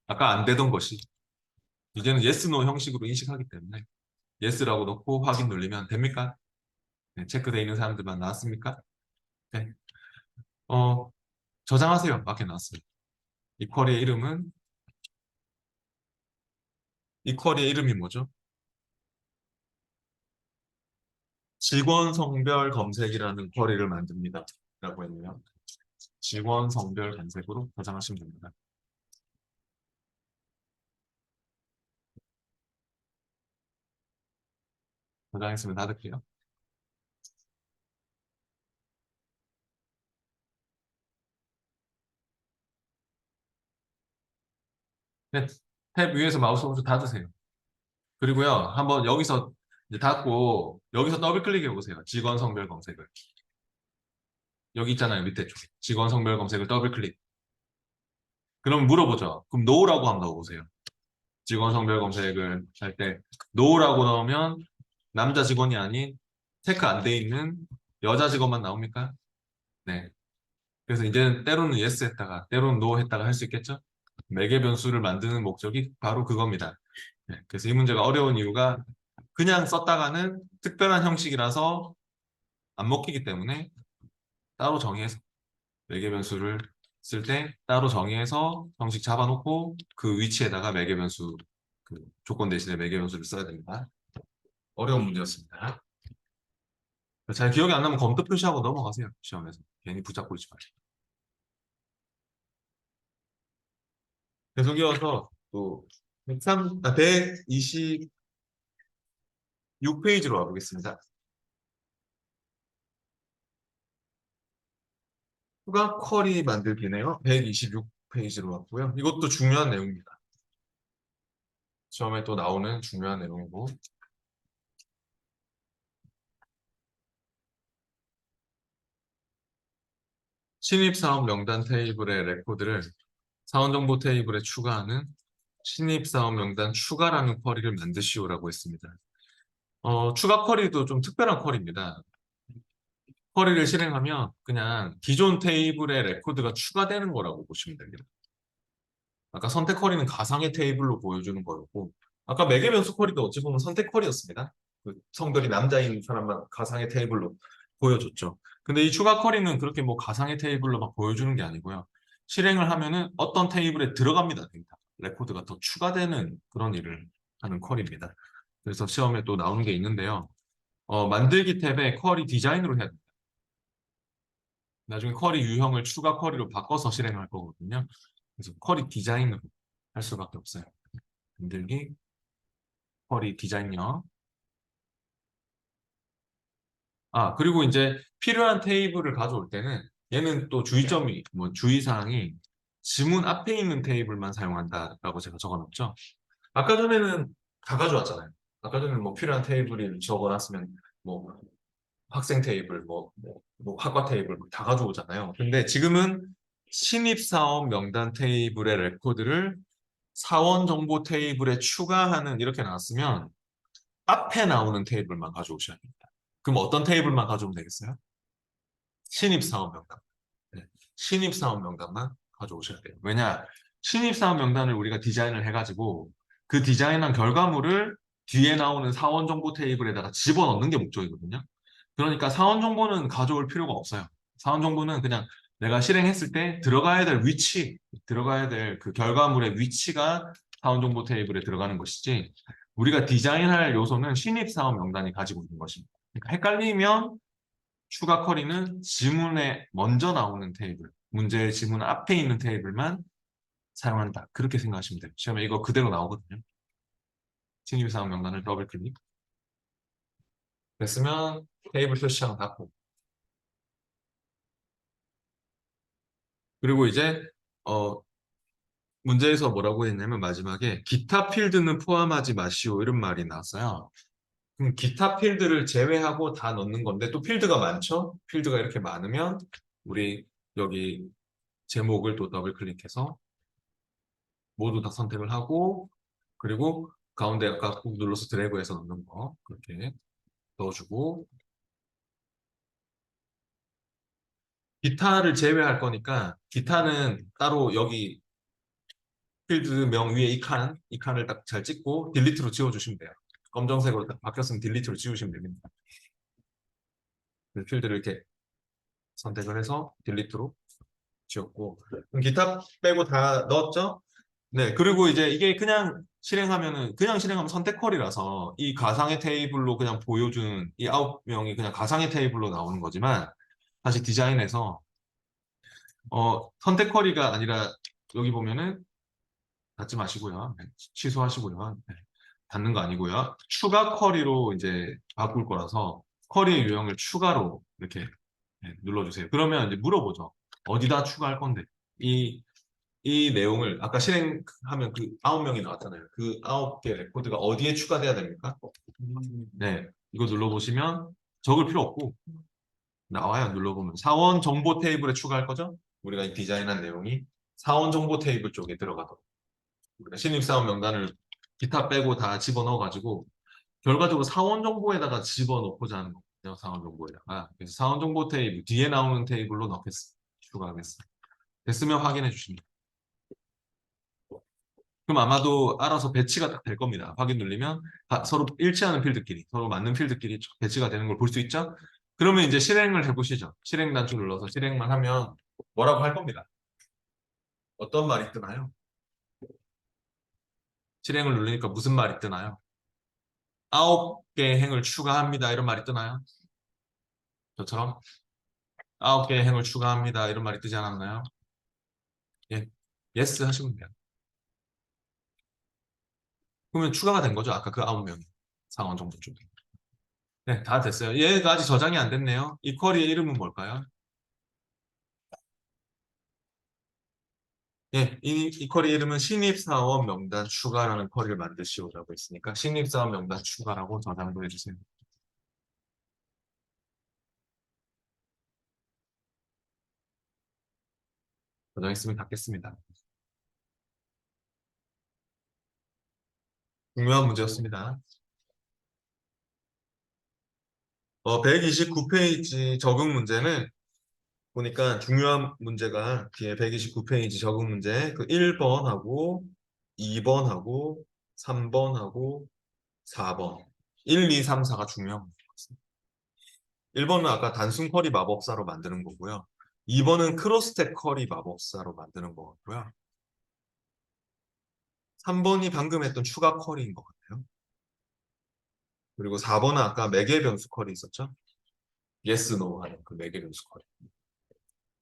아까 안 되던 것이 이제는 yes, no 형식으로 인식하기 때문에 yes라고 넣고 확인 눌리면 됩니까? 네, 체크되어 있는 사람들만 나왔습니까? 네. 어, 저장하세요. 밖에 나왔어요. 이 쿼리의 이름은 이 쿼리의 이름이 뭐죠? 직원 성별 검색이라는 쿼리를 만듭니다. 라고 했네요. 직원 성별 검색으로 저장하시면 됩니다. 저장했으면 닫을게요. 탭 위에서 마우스 오른쪽 닫으세요. 그리고요, 한번 여기서 이제 닫고, 여기서 더블 클릭해 보세요. 직원 성별 검색을. 여기 있잖아요, 밑에 쪽에. 직원 성별 검색을 더블 클릭. 그럼 물어보죠. 그럼 노라고 한번 넣어보세요. 직원 성별 검색을 할 때, 노라고 넣으면 남자 직원이 아닌 체크 안 돼 있는 여자 직원만 나옵니까? 네. 그래서 이제는 때로는 yes 했다가, 때로는 no 했다가 할 수 있겠죠? 매개 변수를 만드는 목적이 바로 그겁니다. 네. 그래서 이 문제가 어려운 이유가 그냥 썼다가는 특별한 형식이라서 안 먹히기 때문에 따로 정의해서 매개 변수를 쓸 때 따로 정의해서 형식 잡아놓고 그 위치에다가 매개 변수 그 조건 대신에 매개 변수를 써야 됩니다. 어려운 문제였습니다. 잘 기억이 안 나면 검토 표시하고 넘어가세요. 시험에서 괜히 붙잡고 있지 마세요. 계속 이어서 또 126페이지로 와보겠습니다. 추가 쿼리 만들기네요. 126페이지로 왔고요. 이것도 중요한 내용입니다. 시험에 또 나오는 중요한 내용이고 신입사원 명단 테이블의 레코드를 사원정보 테이블에 추가하는 신입사원 명단 추가라는 쿼리를 만드시오라고 했습니다. 추가 쿼리도 좀 특별한 쿼리입니다. 쿼리를 실행하면 그냥 기존 테이블의 레코드가 추가되는 거라고 보시면 됩니다. 아까 선택 쿼리는 가상의 테이블로 보여주는 거였고 아까 매개 변수 쿼리도 어찌 보면 선택 쿼리였습니다. 그 성별이 남자인 사람만 가상의 테이블로 보여줬죠. 근데 이 추가 쿼리는 그렇게 뭐 가상의 테이블로 막 보여주는 게 아니고요. 실행을 하면은 어떤 테이블에 들어갑니다. 데이터. 레코드가 더 추가되는 그런 일을 하는 쿼리입니다. 그래서 시험에 또 나오는 게 있는데요. 만들기 탭에 쿼리 디자인으로 해야 됩니다. 나중에 쿼리 유형을 추가 쿼리로 바꿔서 실행할 거거든요. 그래서 쿼리 디자인으로 할 수밖에 없어요. 만들기, 쿼리 디자인요. 그리고 이제 필요한 테이블을 가져올 때는 얘는 또 주의점이, 뭐 주의사항이 지문 앞에 있는 테이블만 사용한다라고 제가 적어놨죠. 아까 전에는 다 가져왔잖아요. 아까 전에는 뭐 필요한 테이블을 적어놨으면 뭐 학생 테이블, 뭐 학과 테이블 다 가져오잖아요. 근데 지금은 신입사원 명단 테이블의 레코드를 사원 정보 테이블에 추가하는 이렇게 나왔으면 앞에 나오는 테이블만 가져오셔야 됩니다. 그럼 어떤 테이블만 가져오면 되겠어요? 신입사원 명단. 네. 신입사원 명단만 가져오셔야 돼요. 왜냐? 신입사원 명단을 우리가 디자인을 해가지고 그 디자인한 결과물을 뒤에 나오는 사원 정보 테이블에다가 집어넣는 게 목적이거든요. 그러니까 사원 정보는 가져올 필요가 없어요. 사원 정보는 그냥 내가 실행했을 때 들어가야 될 위치, 들어가야 될 그 결과물의 위치가 사원 정보 테이블에 들어가는 것이지 우리가 디자인할 요소는 신입 사원 명단이 가지고 있는 것입니다. 그러니까 헷갈리면 추가 쿼리는 지문에 먼저 나오는 테이블, 문제의 지문 앞에 있는 테이블만 사용한다. 그렇게 생각하시면 돼요. 시험에 이거 그대로 나오거든요. 신입 사원 명단을 더블 클릭. 됐으면 테이블 표시창 닫고 그리고 이제 어, 문제에서 뭐라고 했냐면 마지막에 기타 필드는 포함하지 마시오 이런 말이 나왔어요. 그럼 기타 필드를 제외하고 다 넣는 건데 또 필드가 많죠? 필드가 이렇게 많으면 우리 여기 제목을 또 더블 클릭해서 모두 다 선택을 하고 그리고 가운데 아까 꾹 눌러서 드래그해서 넣는 거 그렇게 넣어주고 기타를 제외할 거니까 기타는 따로 여기 필드명 위에 이 칸을 딱 잘 찍고 딜리트로 지워주시면 돼요. 검정색으로 딱 바뀌었으면 딜리트로 지우시면 됩니다. 그 필드를 이렇게 선택을 해서 딜리트로 지웠고 그럼 기타 빼고 다 넣었죠? 네, 그리고 이제 이게 그냥 실행하면 선택 컬이라서 이 가상의 테이블로 그냥 보여준 이 9명이 그냥 가상의 테이블로 나오는 거지만 다시 디자인해서 선택 컬이가 아니라 여기 보면은 닫지 마시고요. 네, 취소하시고요. 네, 닫는 거 아니고요. 추가 쿼리로 이제 바꿀 거라서 쿼리의 유형을 추가로 이렇게 네, 눌러주세요. 그러면 이제 물어보죠. 어디다 추가할 건데? 이 이 내용을 아까 실행하면 그 9명이 나왔잖아요. 그 9개 레코드가 어디에 추가돼야 됩니까? 네, 이거 눌러보시면 적을 필요 없고 나와요. 눌러보면 사원 정보 테이블에 추가할 거죠? 우리가 이 디자인한 내용이 사원 정보 테이블 쪽에 들어가도록 우리가 신입사원 명단을 기타 빼고 다 집어넣어가지고 결과적으로 사원 정보에다가 집어넣고자 하는 거거든요. 사원 정보에다가. 그래서 사원 정보 테이블 뒤에 나오는 테이블로 넣겠습니다. 추가하겠습니다. 됐으면 확인해 주십니다. 그럼 아마도 알아서 배치가 딱 될 겁니다. 확인 누르면 서로 일치하는 필드끼리, 서로 맞는 필드끼리 배치가 되는 걸 볼 수 있죠? 그러면 이제 실행을 해보시죠. 실행 단추 눌러서 실행만 하면 뭐라고 할 겁니다. 어떤 말이 뜨나요? 실행을 누르니까 무슨 말이 뜨나요? 9개 행을 추가합니다. 이런 말이 뜨나요? 저처럼 9개 행을 추가합니다. 이런 말이 뜨지 않았나요? 예, yes 하시면 돼요. 그러면 추가가 된 거죠. 아까 그 9명이 상원 정보 쪽에. 네, 다 됐어요. 얘가 아직 저장이 안 됐네요. 이 쿼리의 이름은 뭘까요? 예, 이 쿼리 이름은 신입사원 명단 추가라는 쿼리를 만드시오라고 있으니까 신입사원 명단 추가라고 저장도 해주세요. 저장했으면 닫겠습니다. 중요한 문제였습니다. 129페이지 적응 문제는 보니까 중요한 문제가 뒤에 129페이지 적응 문제 그 1번하고 2번하고 3번하고 4번 1, 2, 3, 4가 중요한 문제였습니다. 1번은 아까 단순 쿼리 마법사로 만드는 거고요. 2번은 크로스텍 쿼리 마법사로 만드는 거고요. 3번이 방금 했던 추가 쿼리인 것 같아요. 그리고 4번은 아까 매개 변수 쿼리 있었죠? yes, no 하는 그 매개 변수 쿼리.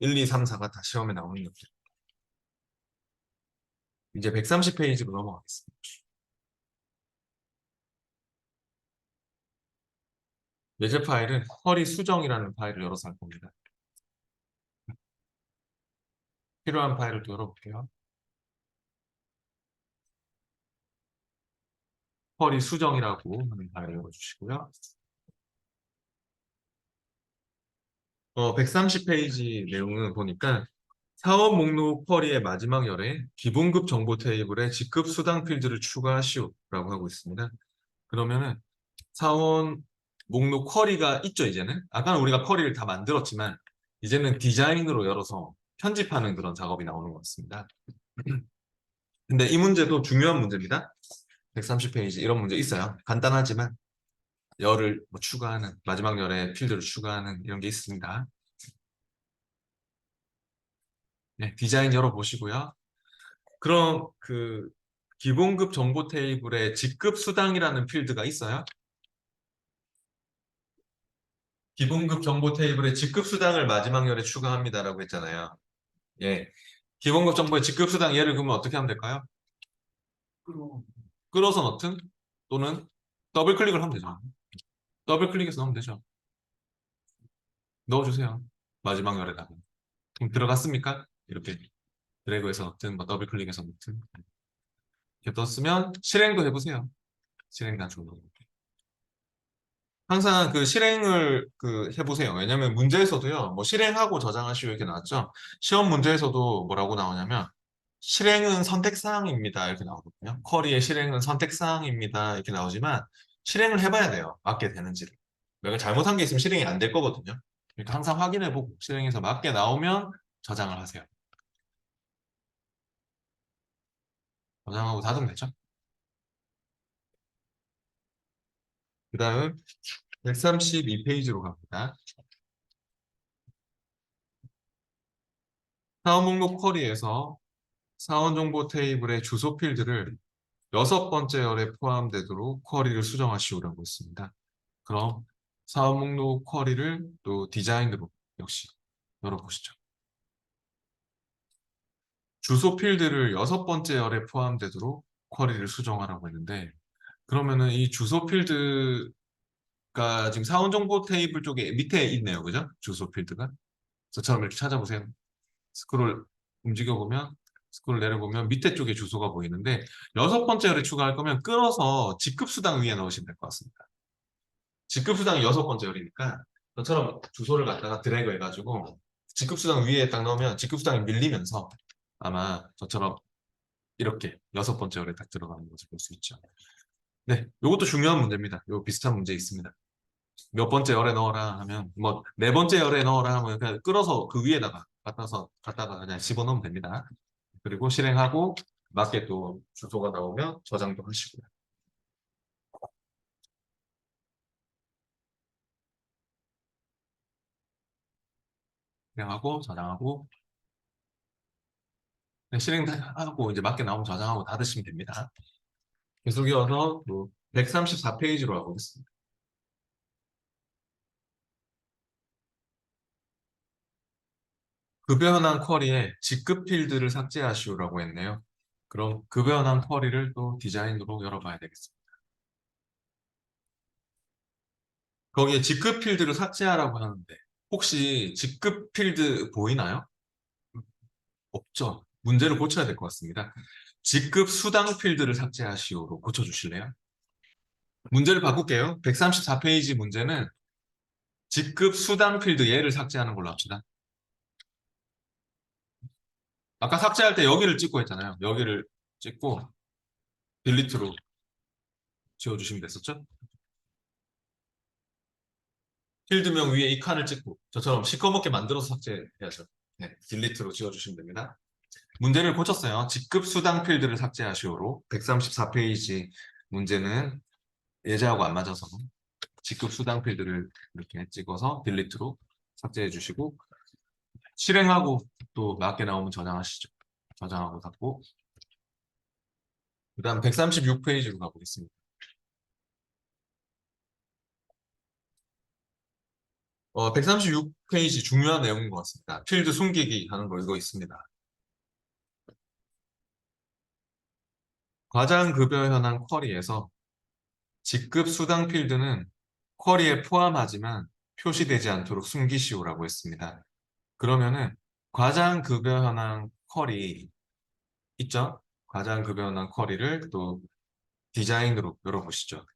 1, 2, 3, 4가 다 시험에 나오는 것들. 이제 130페이지로 넘어가겠습니다. 예제 파일은 쿼리 수정이라는 파일을 열어서 할 겁니다. 필요한 파일을 또 열어볼게요. 쿼리 수정이라고 하는 파일을 열어주시고요. 130페이지 내용은 보니까 사업 목록 쿼리의 마지막 열에 기본급 정보 테이블에 직급 수당 필드를 추가하시오라고 하고 있습니다. 그러면은 사원 목록 쿼리가 있죠, 이제는. 아까는 우리가 쿼리를 다 만들었지만 이제는 디자인으로 열어서 편집하는 그런 작업이 나오는 것 같습니다. 근데 이 문제도 중요한 문제입니다. 130페이지 이런 문제 있어요. 간단하지만 열을 뭐 추가하는 마지막 열에 필드를 추가하는 이런 게 있습니다. 네, 디자인 열어보시고요. 그럼 그 기본급 정보 테이블에 직급 수당이라는 필드가 있어요. 기본급 정보 테이블에 직급 수당을 마지막 열에 추가합니다라고 했잖아요. 예. 기본급 정보의 직급 수당 얘를 그러면 어떻게 하면 될까요? 끌어서 넣든 또는 더블 클릭을 하면 되죠. 더블 클릭해서 넣으면 되죠. 넣어주세요. 마지막 열에다가. 그럼 들어갔습니까? 이렇게 드래그해서 넣든 뭐 더블 클릭해서 넣든 이렇게 넣었으면 실행도 해보세요. 실행 단축. 항상 그 실행을 해보세요. 왜냐면 문제에서도요, 뭐 실행하고 저장하시오 이렇게 나왔죠. 시험 문제에서도 뭐라고 나오냐면 실행은 선택사항입니다 이렇게 나오거든요. 쿼리의 실행은 선택사항입니다 이렇게 나오지만 실행을 해봐야 돼요. 맞게 되는지를. 내가 잘못한 게 있으면 실행이 안 될 거거든요. 그러니까 항상 확인해보고 실행해서 맞게 나오면 저장을 하세요. 저장하고 닫으면 되죠. 그 다음 132페이지로 갑니다. 사원 목록 쿼리에서 사원 정보 테이블의 주소 필드를 6번째 열에 포함되도록 쿼리를 수정하시오라고 했습니다. 그럼 사원 목록 쿼리를 또 디자인으로 역시 열어보시죠. 주소 필드를 6번째 열에 포함되도록 쿼리를 수정하라고 했는데 그러면은 이 주소 필드가 지금 사원 정보 테이블 쪽에 밑에 있네요. 그죠? 주소 필드가. 저처럼 이렇게 찾아보세요. 스크롤 움직여보면 스크롤 내려보면 밑에 쪽에 주소가 보이는데 6번째 열에 추가할 거면 끌어서 직급수당 위에 넣으시면 될 것 같습니다. 직급수당이 6번째 열이니까 저처럼 주소를 갖다가 드래그 해가지고 직급수당 위에 딱 넣으면 직급수당이 밀리면서 아마 저처럼 이렇게 6번째 열에 딱 들어가는 것을 볼 수 있죠. 네, 이것도 중요한 문제입니다. 요 비슷한 문제 있습니다. 몇 번째 열에 넣어라 하면 뭐 4번째 열에 넣어라 하면 그냥 끌어서 그 위에다가 갖다가 그냥 집어넣으면 됩니다. 그리고 실행하고 맞게 또 주소가 나오면 저장도 하시고요. 실행하고 저장하고 실행하고 이제 맞게 나오면 저장하고 닫으시면 됩니다. 계속 이어서 134페이지로 가보겠습니다. 급여 현황 쿼리에 직급 필드를 삭제하시오라고 했네요. 그럼 급여 현황 쿼리를 또 디자인으로 열어봐야 되겠습니다. 거기에 직급 필드를 삭제하라고 하는데 혹시 직급 필드 보이나요? 없죠. 문제를 고쳐야 될 것 같습니다. 직급 수당 필드를 삭제하시오로 고쳐주실래요? 문제를 바꿀게요. 134페이지 문제는 직급 수당 필드 얘를 삭제하는 걸로 합시다. 아까 삭제할 때 여기를 찍고 했잖아요. 여기를 찍고 딜리트로 지워주시면 됐었죠? 필드명 위에 이 칸을 찍고 저처럼 시커멓게 만들어서 삭제해야죠. 네, 딜리트로 지워주시면 됩니다. 문제를 고쳤어요. 직급 수당 필드를 삭제하시오로 134페이지 문제는 예제하고 안 맞아서 직급 수당 필드를 이렇게 찍어서 딜리트로 삭제해 주시고 실행하고 또 맞게 나오면 저장하시죠. 저장하고 닫고 그 다음 136페이지로 가보겠습니다. 136페이지 중요한 내용인 것 같습니다. 필드 숨기기 하는 거 이거 있습니다. 과장급여 현황 쿼리에서 직급 수당 필드는 쿼리에 포함하지만 표시되지 않도록 숨기시오라고 했습니다. 그러면은 과장급여 현황 쿼리 있죠? 과장급여 현황 쿼리를 또 디자인으로 열어보시죠.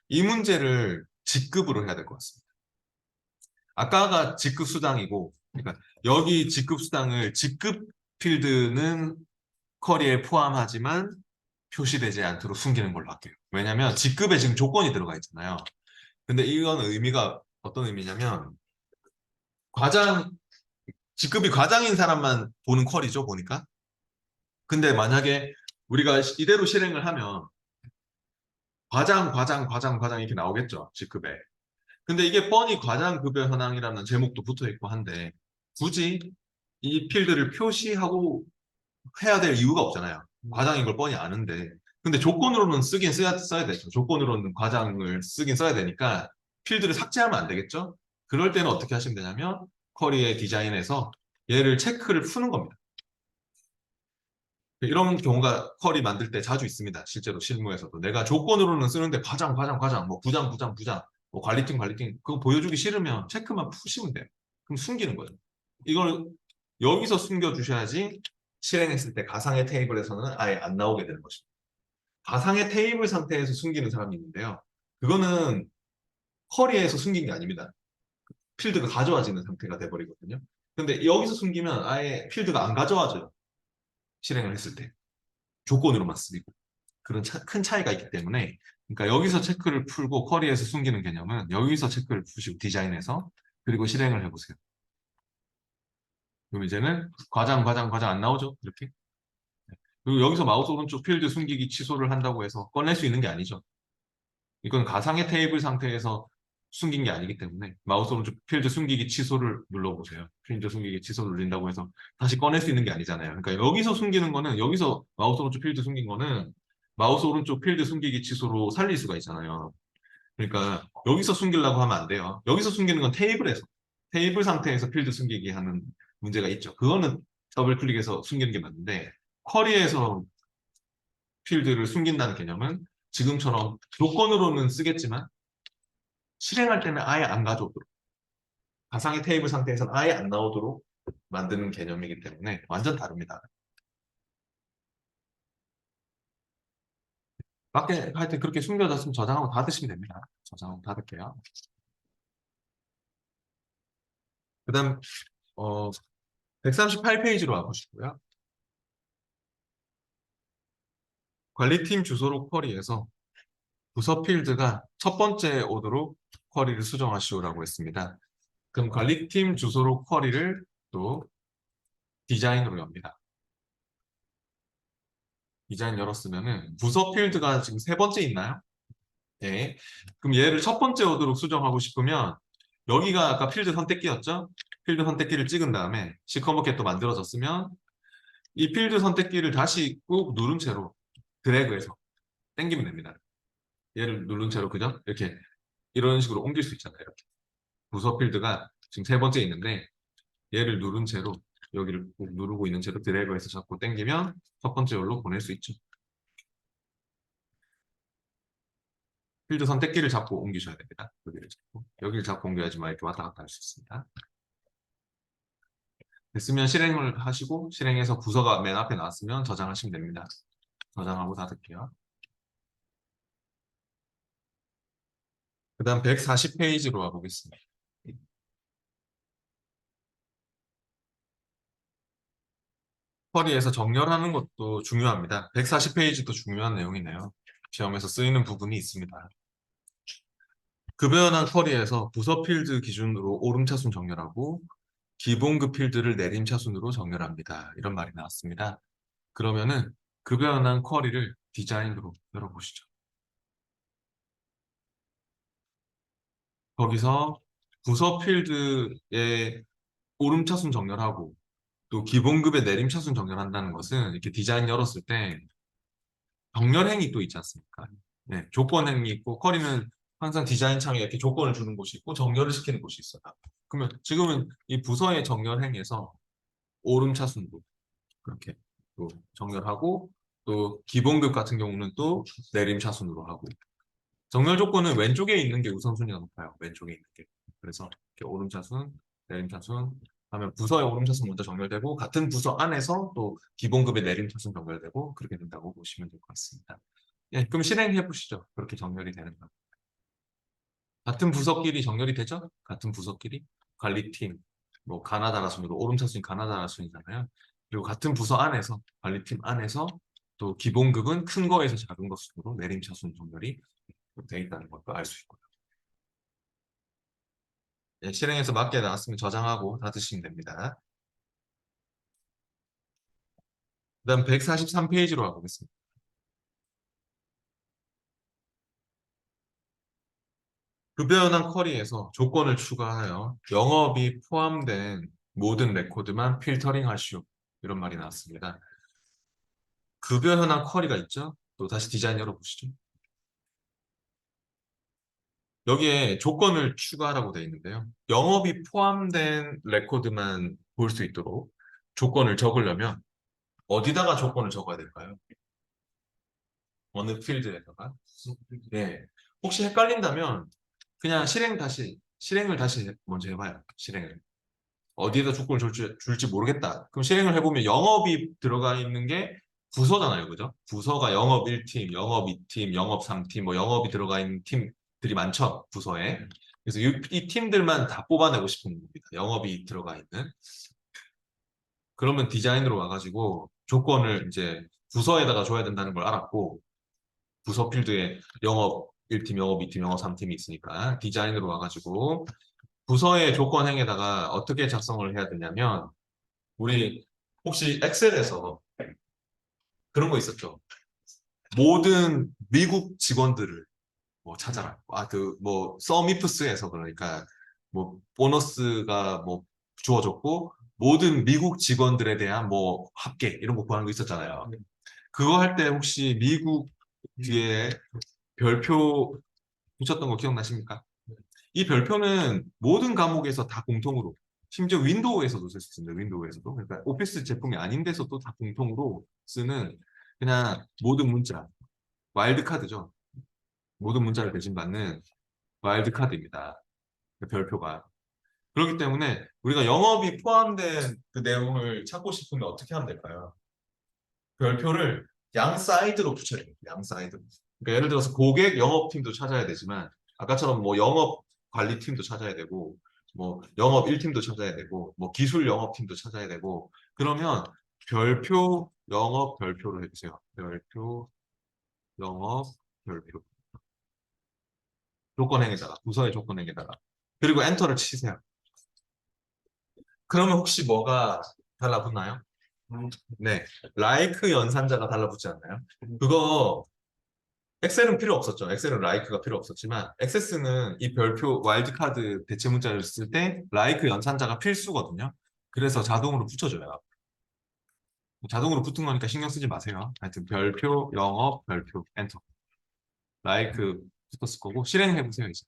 이 문제를 직급으로 해야 될 것 같습니다. 아까가 직급 수당이고, 그러니까 여기 직급 수당을 직급 필드는 쿼리에 포함하지만 표시되지 않도록 숨기는 걸로 할게요. 왜냐면 직급에 지금 조건이 들어가 있잖아요. 근데 이건 의미가 어떤 의미냐면 과장 직급이 과장인 사람만 보는 쿼리죠, 보니까. 근데 만약에 우리가 이대로 실행을 하면 과장 이렇게 나오겠죠, 직급에. 근데 이게 뻔히 과장급여 현황이라는 제목도 붙어 있고 한데 굳이 이 필드를 표시하고 해야 될 이유가 없잖아요. 과장인 걸 뻔히 아는데. 근데 조건으로는 써야 되죠. 조건으로는 과장을 쓰긴 써야 되니까 필드를 삭제하면 안 되겠죠? 그럴 때는 어떻게 하시면 되냐면 쿼리의 디자인에서 얘를 체크를 푸는 겁니다. 이런 경우가 쿼리 만들 때 자주 있습니다. 실제로 실무에서도. 내가 조건으로는 쓰는데 뭐 부장, 뭐 관리팀 그거 보여주기 싫으면 체크만 푸시면 돼요. 그럼 숨기는 거예요. 이걸 여기서 숨겨주셔야지 실행했을 때 가상의 테이블에서는 아예 안 나오게 되는 것입니다. 가상의 테이블 상태에서 숨기는 사람이 있는데요. 그거는 쿼리에서 숨긴 게 아닙니다. 필드가 가져와지는 상태가 돼버리거든요. 근데 여기서 숨기면 아예 필드가 안 가져와져요. 실행을 했을 때. 조건으로만 쓰이고. 그런 큰 차이가 있기 때문에 그러니까 여기서 체크를 풀고 쿼리에서 숨기는 개념은 여기서 체크를 푸시고 디자인해서 그리고 실행을 해보세요. 그럼 이제는 과장 안 나오죠? 이렇게. 그리고 여기서 마우스 오른쪽 필드 숨기기 취소를 한다고 해서 꺼낼 수 있는 게 아니죠. 이건 가상의 테이블 상태에서 숨긴 게 아니기 때문에 마우스 오른쪽 필드 숨기기 취소를 눌러보세요. 필드 숨기기 취소 눌린다고 해서 다시 꺼낼 수 있는 게 아니잖아요. 그러니까 여기서 숨기는 거는 여기서 마우스 오른쪽 필드 숨긴 거는 마우스 오른쪽 필드 숨기기 취소로 살릴 수가 있잖아요. 그러니까 여기서 숨기려고 하면 안 돼요. 여기서 숨기는 건 테이블 상태에서 필드 숨기기 하는 문제가 있죠. 그거는 더블 클릭해서 숨기는 게 맞는데 쿼리에서 필드를 숨긴다는 개념은 지금처럼 조건으로는 쓰겠지만 실행할 때는 아예 안 가져오도록 가상의 테이블 상태에서는 아예 안 나오도록 만드는 개념이기 때문에 완전 다릅니다. 밖에 하여튼 그렇게 숨겨졌으면 저장하고 닫으시면 됩니다. 저장하고 닫을게요. 그다음 138페이지로 와보시고요. 관리팀 주소록 쿼리에서 부서 필드가 첫 번째 오도록 쿼리를 수정하시오라고 했습니다. 그럼 관리팀 주소록 쿼리를 또 디자인으로 엽니다. 디자인 열었으면은 부서 필드가 지금 세 번째 있나요? 네. 그럼 얘를 첫 번째 오도록 수정하고 싶으면 여기가 아까 필드 선택기였죠? 필드 선택기를 찍은 다음에 시커멓게 또 만들어졌으면 이 필드 선택기를 다시 꾹 누른 채로 드래그해서 당기면 됩니다. 얘를 누른 채로 그죠? 이렇게 이런 식으로 옮길 수 있잖아요. 이렇게. 부서 필드가 지금 세 번째 있는데 얘를 누른 채로 여기를 꾹 누르고 있는 채로 드래그해서 잡고 당기면 첫 번째 열로 보낼 수 있죠. 필드 선택기를 잡고 옮기셔야 됩니다. 여기를 잡고 옮겨야지만 이렇게 왔다 갔다 할 수 있습니다. 됐으면 실행을 하시고 실행해서 부서가 맨 앞에 나왔으면 저장하시면 됩니다. 저장하고 닫을게요. 그 다음 140페이지로 와보겠습니다. 쿼리에서 정렬하는 것도 중요합니다. 140페이지도 중요한 내용이네요. 시험에서 쓰이는 부분이 있습니다. 급여연한 쿼리에서 부서 필드 기준으로 오름차순 정렬하고 기본급 필드를 내림차순으로 정렬합니다. 이런 말이 나왔습니다. 그러면은 급여연한 쿼리를 디자인으로 열어보시죠. 거기서 부서 필드의 오름차순 정렬하고 또 기본급의 내림차순 정렬한다는 것은 이렇게 디자인 열었을 때 정렬행위 또 있지 않습니까? 네, 조건행위 있고 쿼리는 항상 디자인 창에 이렇게 조건을 주는 곳이 있고 정렬을 시키는 곳이 있어요. 그러면 지금은 이 부서의 정렬행위에서 오름차순으로 그렇게 또 정렬하고 또 기본급 같은 경우는 또 내림차순으로 하고 정렬 조건은 왼쪽에 있는 게 우선순위가 높아요. 왼쪽에 있는 게. 그래서 이렇게 오름차순, 내림차순 하면 부서의 오름차순 먼저 정렬되고 같은 부서 안에서 또 기본급의 내림차순 정렬되고 그렇게 된다고 보시면 될 것 같습니다. 예, 그럼 실행해 보시죠. 그렇게 정렬이 되는 거. 같은 부서끼리 정렬이 되죠? 같은 부서끼리 관리팀, 뭐 가나다라 순으로 오름차순이 가나다라 순이잖아요. 그리고 같은 부서 안에서 관리팀 안에서 또 기본급은 큰 거에서 작은 것 순으로 내림차순 정렬이 돼 있다는 것도 알 수 있고요. 예, 실행해서 맞게 나왔으면 저장하고 닫으시면 됩니다. 그다음 143페이지로 가보겠습니다. 급여연한 쿼리에서 조건을 추가하여 영업이 포함된 모든 레코드만 필터링 하시오. 이런 말이 나왔습니다. 급여 현황 쿼리가 있죠? 또 다시 디자인 열어보시죠. 여기에 조건을 추가하라고 되어 있는데요. 영업이 포함된 레코드만 볼 수 있도록 조건을 적으려면 어디다가 조건을 적어야 될까요? 어느 필드에다가? 네. 혹시 헷갈린다면 그냥 실행을 다시 먼저 해봐요. 실행을. 어디에다 조건을 줄지 모르겠다. 그럼 실행을 해보면 영업이 들어가 있는 게 부서잖아요. 그죠? 부서가 영업 1팀, 영업 2팀, 영업 3팀, 뭐 영업이 들어가 있는 팀들이 많죠. 부서에. 그래서 이 팀들만 다 뽑아내고 싶은 겁니다. 영업이 들어가 있는. 그러면 디자인으로 와가지고 조건을 이제 부서에다가 줘야 된다는 걸 알았고 부서 필드에 영업 1팀, 영업 2팀, 영업 3팀이 있으니까 디자인으로 와가지고 부서의 조건행에다가 어떻게 작성을 해야 되냐면 우리 혹시 엑셀에서 그런 거 있었죠? 모든 미국 직원들을 뭐 찾아라. 뭐 서미프스에서 그러니까 뭐 보너스가 뭐 주어졌고 모든 미국 직원들에 대한 뭐 합계 이런 거 구하는 거 있었잖아요. 그거 할 때 혹시 미국 뒤에 별표 붙였던 거 기억나십니까? 이 별표는 모든 과목에서 다 공통으로 심지어 윈도우에서도 쓸 수 있습니다. 윈도우에서도. 그러니까 오피스 제품이 아닌 데서도 다 공통으로 쓰는 그냥 모든 문자, 와일드카드죠. 모든 문자를 대신받는 와일드카드입니다. 그 별표가. 그렇기 때문에 우리가 영업이 포함된 그 내용을 찾고 싶으면 어떻게 하면 될까요? 별표를 양 사이드로 붙여야 돼요. 양 사이드로. 그러니까 예를 들어서 고객 영업팀도 찾아야 되지만 아까처럼 뭐 영업 관리팀도 찾아야 되고 뭐 영업 1팀도 찾아야 되고 뭐 기술 영업팀도 찾아야 되고 그러면 별표 영업 별표로 해주세요. 별표 영업 별표 조건행에다가 부서의 조건행에다가 그리고 엔터를 치세요. 그러면 혹시 뭐가 달라붙나요? 네, 라이크 연산자가 달라붙지 않나요? 그거 엑셀은 필요 없었죠. 엑셀은 라이크가 필요 없었지만 액세스는 이 별표 와일드카드 대체 문자를 쓸 때 라이크 연산자가 필수거든요. 그래서 자동으로 붙여줘요. 자동으로 붙은 거니까 신경 쓰지 마세요. 하여튼 별표 영업 별표 엔터 라이크 붙었을 거고 실행해 보세요. 이제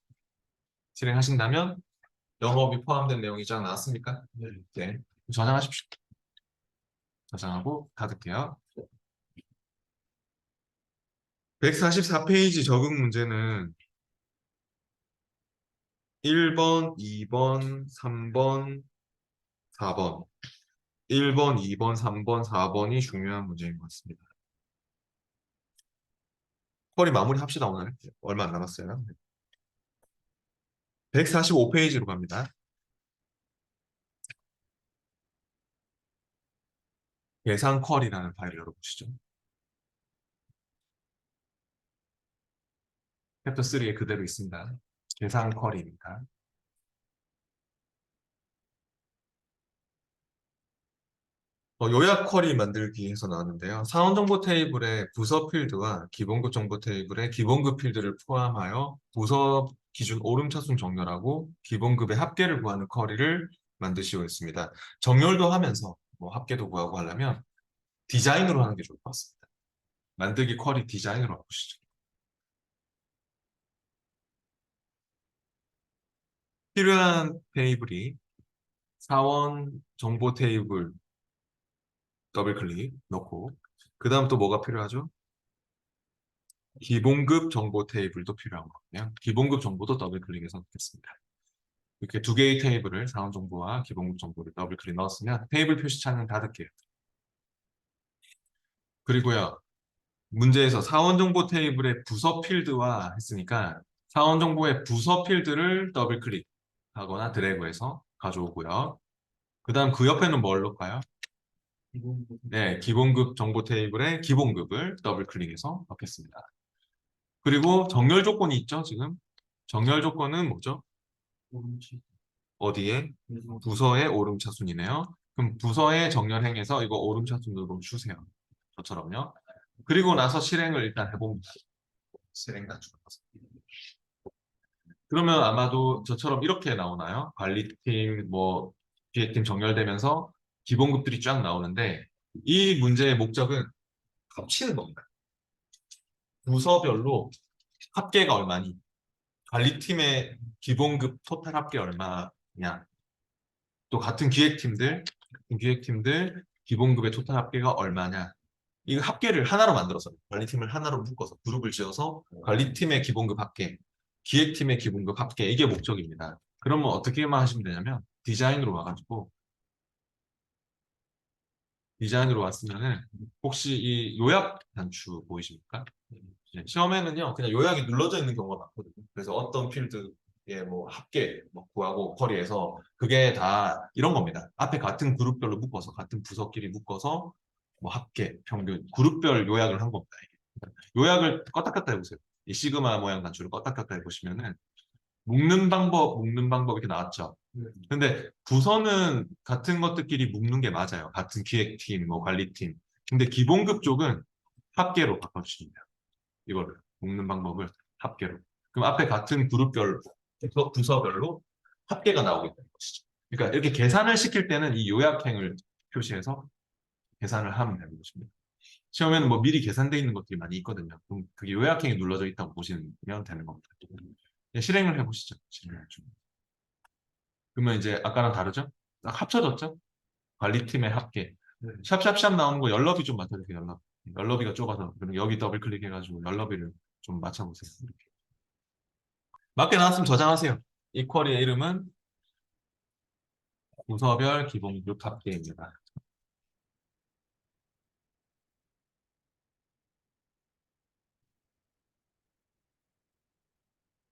실행하신다면 영업이 포함된 내용이 쫙 나왔습니까? 네. 저장하십시오. 저장하고 닫을게요. 144페이지 적응 문제는 1번, 2번, 3번, 4번. 1번, 2번, 3번, 4번이 중요한 문제인 것 같습니다. 쿼리 마무리 합시다, 오늘. 얼마 안 남았어요. 145페이지로 갑니다. 계산 쿼리라는 파일을 열어보시죠. 챕터 3에 그대로 있습니다. 계산 쿼리입니다. 요약 쿼리 만들기 해서 나왔는데요. 사원 정보 테이블의 부서 필드와 기본급 정보 테이블의 기본급 필드를 포함하여 부서 기준 오름차순 정렬하고 기본급의 합계를 구하는 쿼리를 만드시고 있습니다. 정렬도 하면서 뭐 합계도 구하고 하려면 디자인으로 하는 게 좋을 것 같습니다. 만들기 쿼리 디자인으로 해보시죠. 필요한 테이블이 사원 정보 테이블 더블 클릭 넣고 그 다음 또 뭐가 필요하죠? 기본급 정보 테이블도 필요한 거고요. 기본급 정보도 더블 클릭해서 넣겠습니다. 이렇게 두 개의 테이블을 사원 정보와 기본급 정보를 더블 클릭 넣었으면 테이블 표시창은 닫을게요. 그리고요. 문제에서 사원 정보 테이블의 부서 필드와 했으니까 사원 정보의 부서 필드를 더블 클릭하거나 드래그해서 가져오고요. 그 다음 그 옆에는 뭘 넣을까요? 네, 기본급 정보 테이블의 기본급을 더블 클릭해서 넣겠습니다. 그리고 정렬 조건이 있죠, 지금? 정렬 조건은 뭐죠? 어디에? 부서의 오름차순이네요. 그럼 부서의 정렬행에서 이거 오름차순으로 주세요. 저처럼요. 그리고 나서 실행을 일단 해봅니다. 실행 단축해서. 그러면 아마도 저처럼 이렇게 나오나요? 관리팀, 뭐, 기획팀 정렬되면서 기본급들이 쫙 나오는데 이 문제의 목적은 합치는 겁니다. 부서별로 합계가 얼마니? 관리팀의 기본급 토탈 합계 얼마냐? 또 같은 기획팀들 기본급의 토탈 합계가 얼마냐? 이거 합계를 하나로 만들어서 관리팀을 하나로 묶어서 그룹을 지어서 관리팀의 기본급 합계, 기획팀의 기본급 합계 이게 목적입니다. 그러면 어떻게만 하시면 되냐면 디자인으로 와가지고 디자인으로 왔으면은 혹시 이 요약 단추 보이십니까? 시험에는요 그냥 요약이 눌러져 있는 경우가 많거든요. 그래서 어떤 필드에 뭐 합계 뭐 구하고 쿼리에서 그게 다 이런 겁니다. 앞에 같은 그룹별로 묶어서 같은 부서끼리 묶어서 뭐 합계, 평균, 그룹별 요약을 한 겁니다. 요약을 껐다 껐다 해보세요. 이 시그마 모양 단추를 껐다 껐다 해보시면은 묶는 방법 이렇게 나왔죠. 근데 부서는 같은 것들끼리 묶는 게 맞아요. 같은 기획팀, 뭐 관리팀. 근데 기본급 쪽은 합계로 바꿔주시면 돼요. 이거를 묶는 방법을 합계로. 그럼 앞에 같은 그룹별, 부서별로 합계가 나오게 되는 것이죠. 그러니까 이렇게 계산을 시킬 때는 이 요약행을 표시해서 계산을 하면 되는 것입니다. 시험에는 뭐 미리 계산되어 있는 것들이 많이 있거든요. 그럼 그게 요약행이 눌러져 있다고 보시면 되는 겁니다. 실행을 해보시죠. 실행을 좀. 그러면 이제 아까랑 다르죠? 딱 합쳐졌죠? 관리팀의 합계. 샵샵샵 나오는 거 열너비 좀 맞춰주세요. 열너비. 열너비가 좁아서 그럼 여기 더블 클릭해가지고 열너비를 좀 맞춰보세요. 이렇게. 맞게 나왔으면 저장하세요. 이 쿼리의 이름은 부서별 기본급 합계입니다.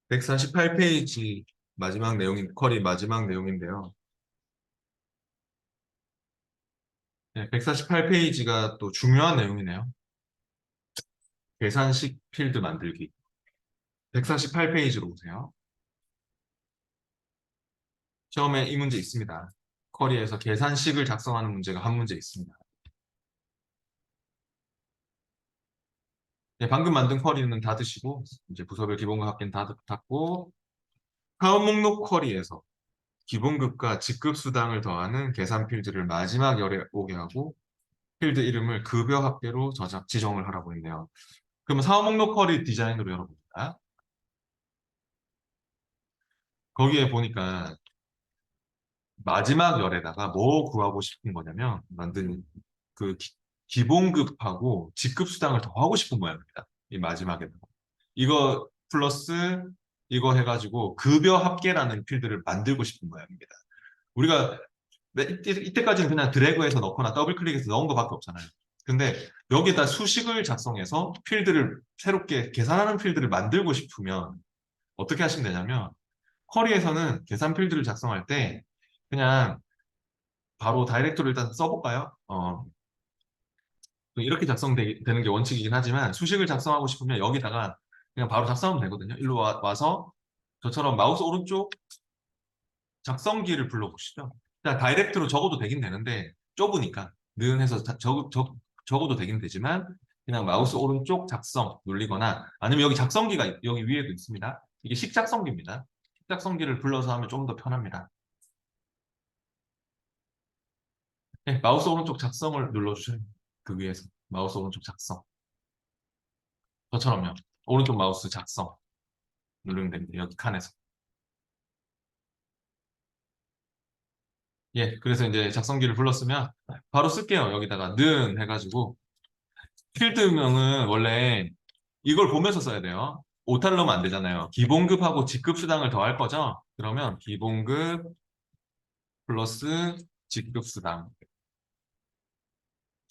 148페이지 마지막 내용인 쿼리 마지막 내용인데요. 네, 148페이지가 또 중요한 내용이네요. 계산식 필드 만들기. 148페이지로 보세요. 처음에 이 문제 있습니다. 쿼리에서 계산식을 작성하는 문제가 한 문제 있습니다. 네, 방금 만든 쿼리는 닫으시고 이제 부서별 기본급 합계는 다 닫고 다음 목록 쿼리에서 기본급과 직급 수당을 더하는 계산 필드를 마지막 열에 오게 하고 필드 이름을 급여 합계로 지정을 하라고 했네요. 그러면 사업 목록 쿼리 디자인으로 열어봅니다. 거기에 보니까 마지막 열에다가 뭐 구하고 싶은 거냐면 만든 그 기본급하고 직급 수당을 더하고 싶은 모양입니다. 이 마지막에다가. 이거 플러스 이거 해가지고 급여 합계라는 필드를 만들고 싶은 모양입니다. 우리가 이때까지는 그냥 드래그해서 넣거나 더블 클릭해서 넣은 것밖에 없잖아요. 근데 여기에다 수식을 작성해서 필드를 새롭게 계산하는 필드를 만들고 싶으면 어떻게 하시면 되냐면 쿼리에서는 계산 필드를 작성할 때 그냥 바로 다이렉트로 일단 써볼까요? 이렇게 작성되는 게 원칙이긴 하지만 수식을 작성하고 싶으면 여기다가 그냥 바로 작성하면 되거든요. 일로 와서 저처럼 마우스 오른쪽 작성기를 불러보시죠. 그냥 다이렉트로 적어도 되긴 되는데 좁으니까 는 해서 적어도 되긴 되지만 그냥 마우스 오른쪽 작성 눌리거나 아니면 여기 작성기가 여기 위에도 있습니다. 이게 식작성기입니다. 식작성기를 불러서 하면 좀 더 편합니다. 네, 마우스 오른쪽 작성을 눌러주셔요. 그 위에서 마우스 오른쪽 작성. 저처럼요. 오른쪽 마우스 작성 누르면 됩니다. 여기 칸에서. 예, 그래서 이제 작성기를 불렀으면 바로 쓸게요. 여기다가 는 해가지고 필드명은 원래 이걸 보면서 써야 돼요. 오타를 넣으면 안 되잖아요. 기본급하고 직급 수당을 더할 거죠? 그러면 기본급 플러스 직급 수당.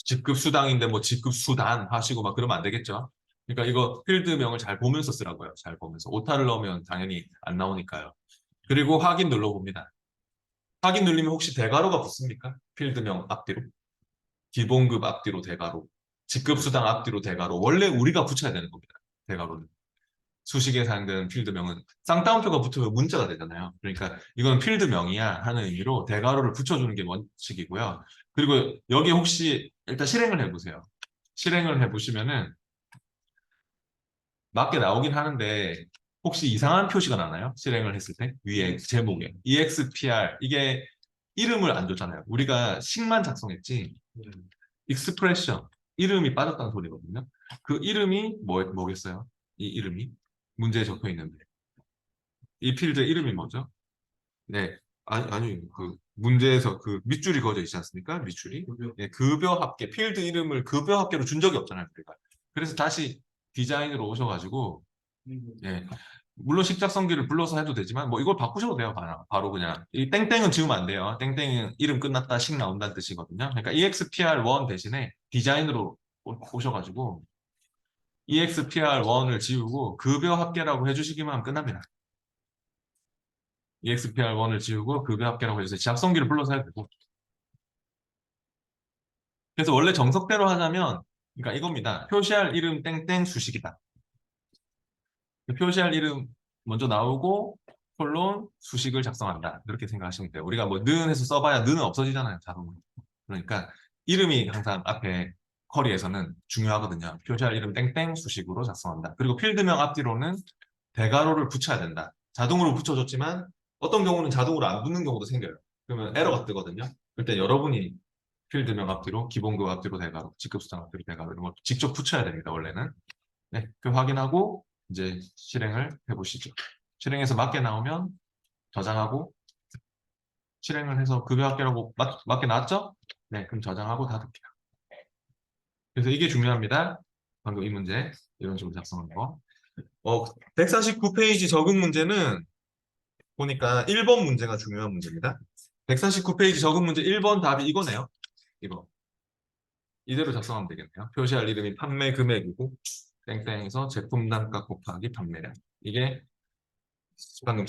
직급 수당인데 뭐 직급 수단 하시고 막 그러면 안 되겠죠? 그러니까 이거 필드명을 잘 보면서 쓰라고요. 잘 보면서. 오타를 넣으면 당연히 안 나오니까요. 그리고 확인 눌러봅니다. 확인 누르면 혹시 대괄호가 붙습니까? 필드명 앞뒤로. 기본급 앞뒤로 대괄호. 직급 수당 앞뒤로 대괄호. 원래 우리가 붙여야 되는 겁니다. 대괄호는. 수식에 사용되는 필드명은 쌍따옴표가 붙으면 문자가 되잖아요. 그러니까 이건 필드명이야 하는 의미로 대괄호를 붙여주는 게 원칙이고요. 그리고 여기 혹시 일단 실행을 해보세요. 실행을 해보시면은 맞게 나오긴 하는데 혹시 이상한 표시가 나나요? 실행을 했을 때 위에 제목에 EXPR 이게 이름을 안 줬잖아요. 우리가 식만 작성했지 익스프레션 이름이 빠졌다는 소리거든요. 그 이름이 뭐겠어요? 이 이름이 문제에 적혀 있는데 이 필드 이름이 뭐죠? 네. 아니, 그, 문제에서 그 밑줄이 그어져 있지 않습니까? 밑줄이. 예, 급여 합계, 필드 이름을 급여 합계로 준 적이 없잖아요, 우리가. 그래서 다시 디자인으로 오셔가지고, 예. 물론 식작성기를 불러서 해도 되지만, 뭐 이걸 바꾸셔도 돼요, 바로 그냥. 이 땡땡은 지우면 안 돼요. 땡땡은 이름 끝났다, 식 나온다는 뜻이거든요. 그러니까 EXPR1 대신에 디자인으로 오셔가지고, EXPR1을 지우고, 급여 합계라고 해주시기만 하면 끝납니다. EXPR1을 지우고 급여 합계라고 해주세요. 작성기를 불러서 해도 되고. 그래서 원래 정석대로 하자면, 그러니까 이겁니다. 표시할 이름 땡땡 수식이다. 그 표시할 이름 먼저 나오고, 콜론 수식을 작성한다. 이렇게 생각하시면 돼요. 우리가 뭐 는 해서 써봐야 는은 없어지잖아요. 자동으로. 그러니까 이름이 항상 앞에 쿼리에서는 중요하거든요. 표시할 이름 땡땡 수식으로 작성한다. 그리고 필드명 앞뒤로는 대괄호를 붙여야 된다. 자동으로 붙여줬지만 어떤 경우는 자동으로 안 붙는 경우도 생겨요. 그러면 에러가 뜨거든요. 그때 여러분이 필드명 앞뒤로, 기본급 앞뒤로 대괄호, 직급수당 앞뒤로 대괄호 이런 걸 직접 붙여야 됩니다. 원래는. 네, 그 확인하고 이제 실행을 해보시죠. 실행해서 맞게 나오면 저장하고 실행을 해서 급여 합계라고 맞게 나왔죠? 네, 그럼 저장하고 닫을게요. 그래서 이게 중요합니다. 방금 이 문제 이런 식으로 작성한 거. 149페이지 적응 문제는 보니까 1번 문제가 중요한 문제입니다. 149페이지 적은 문제 1번 답이 이거네요. 이거. 이대로 작성하면 되겠네요. 표시할 이름이 판매 금액이고 땡땡에서 제품 단가 곱하기 판매량. 이게 방금처럼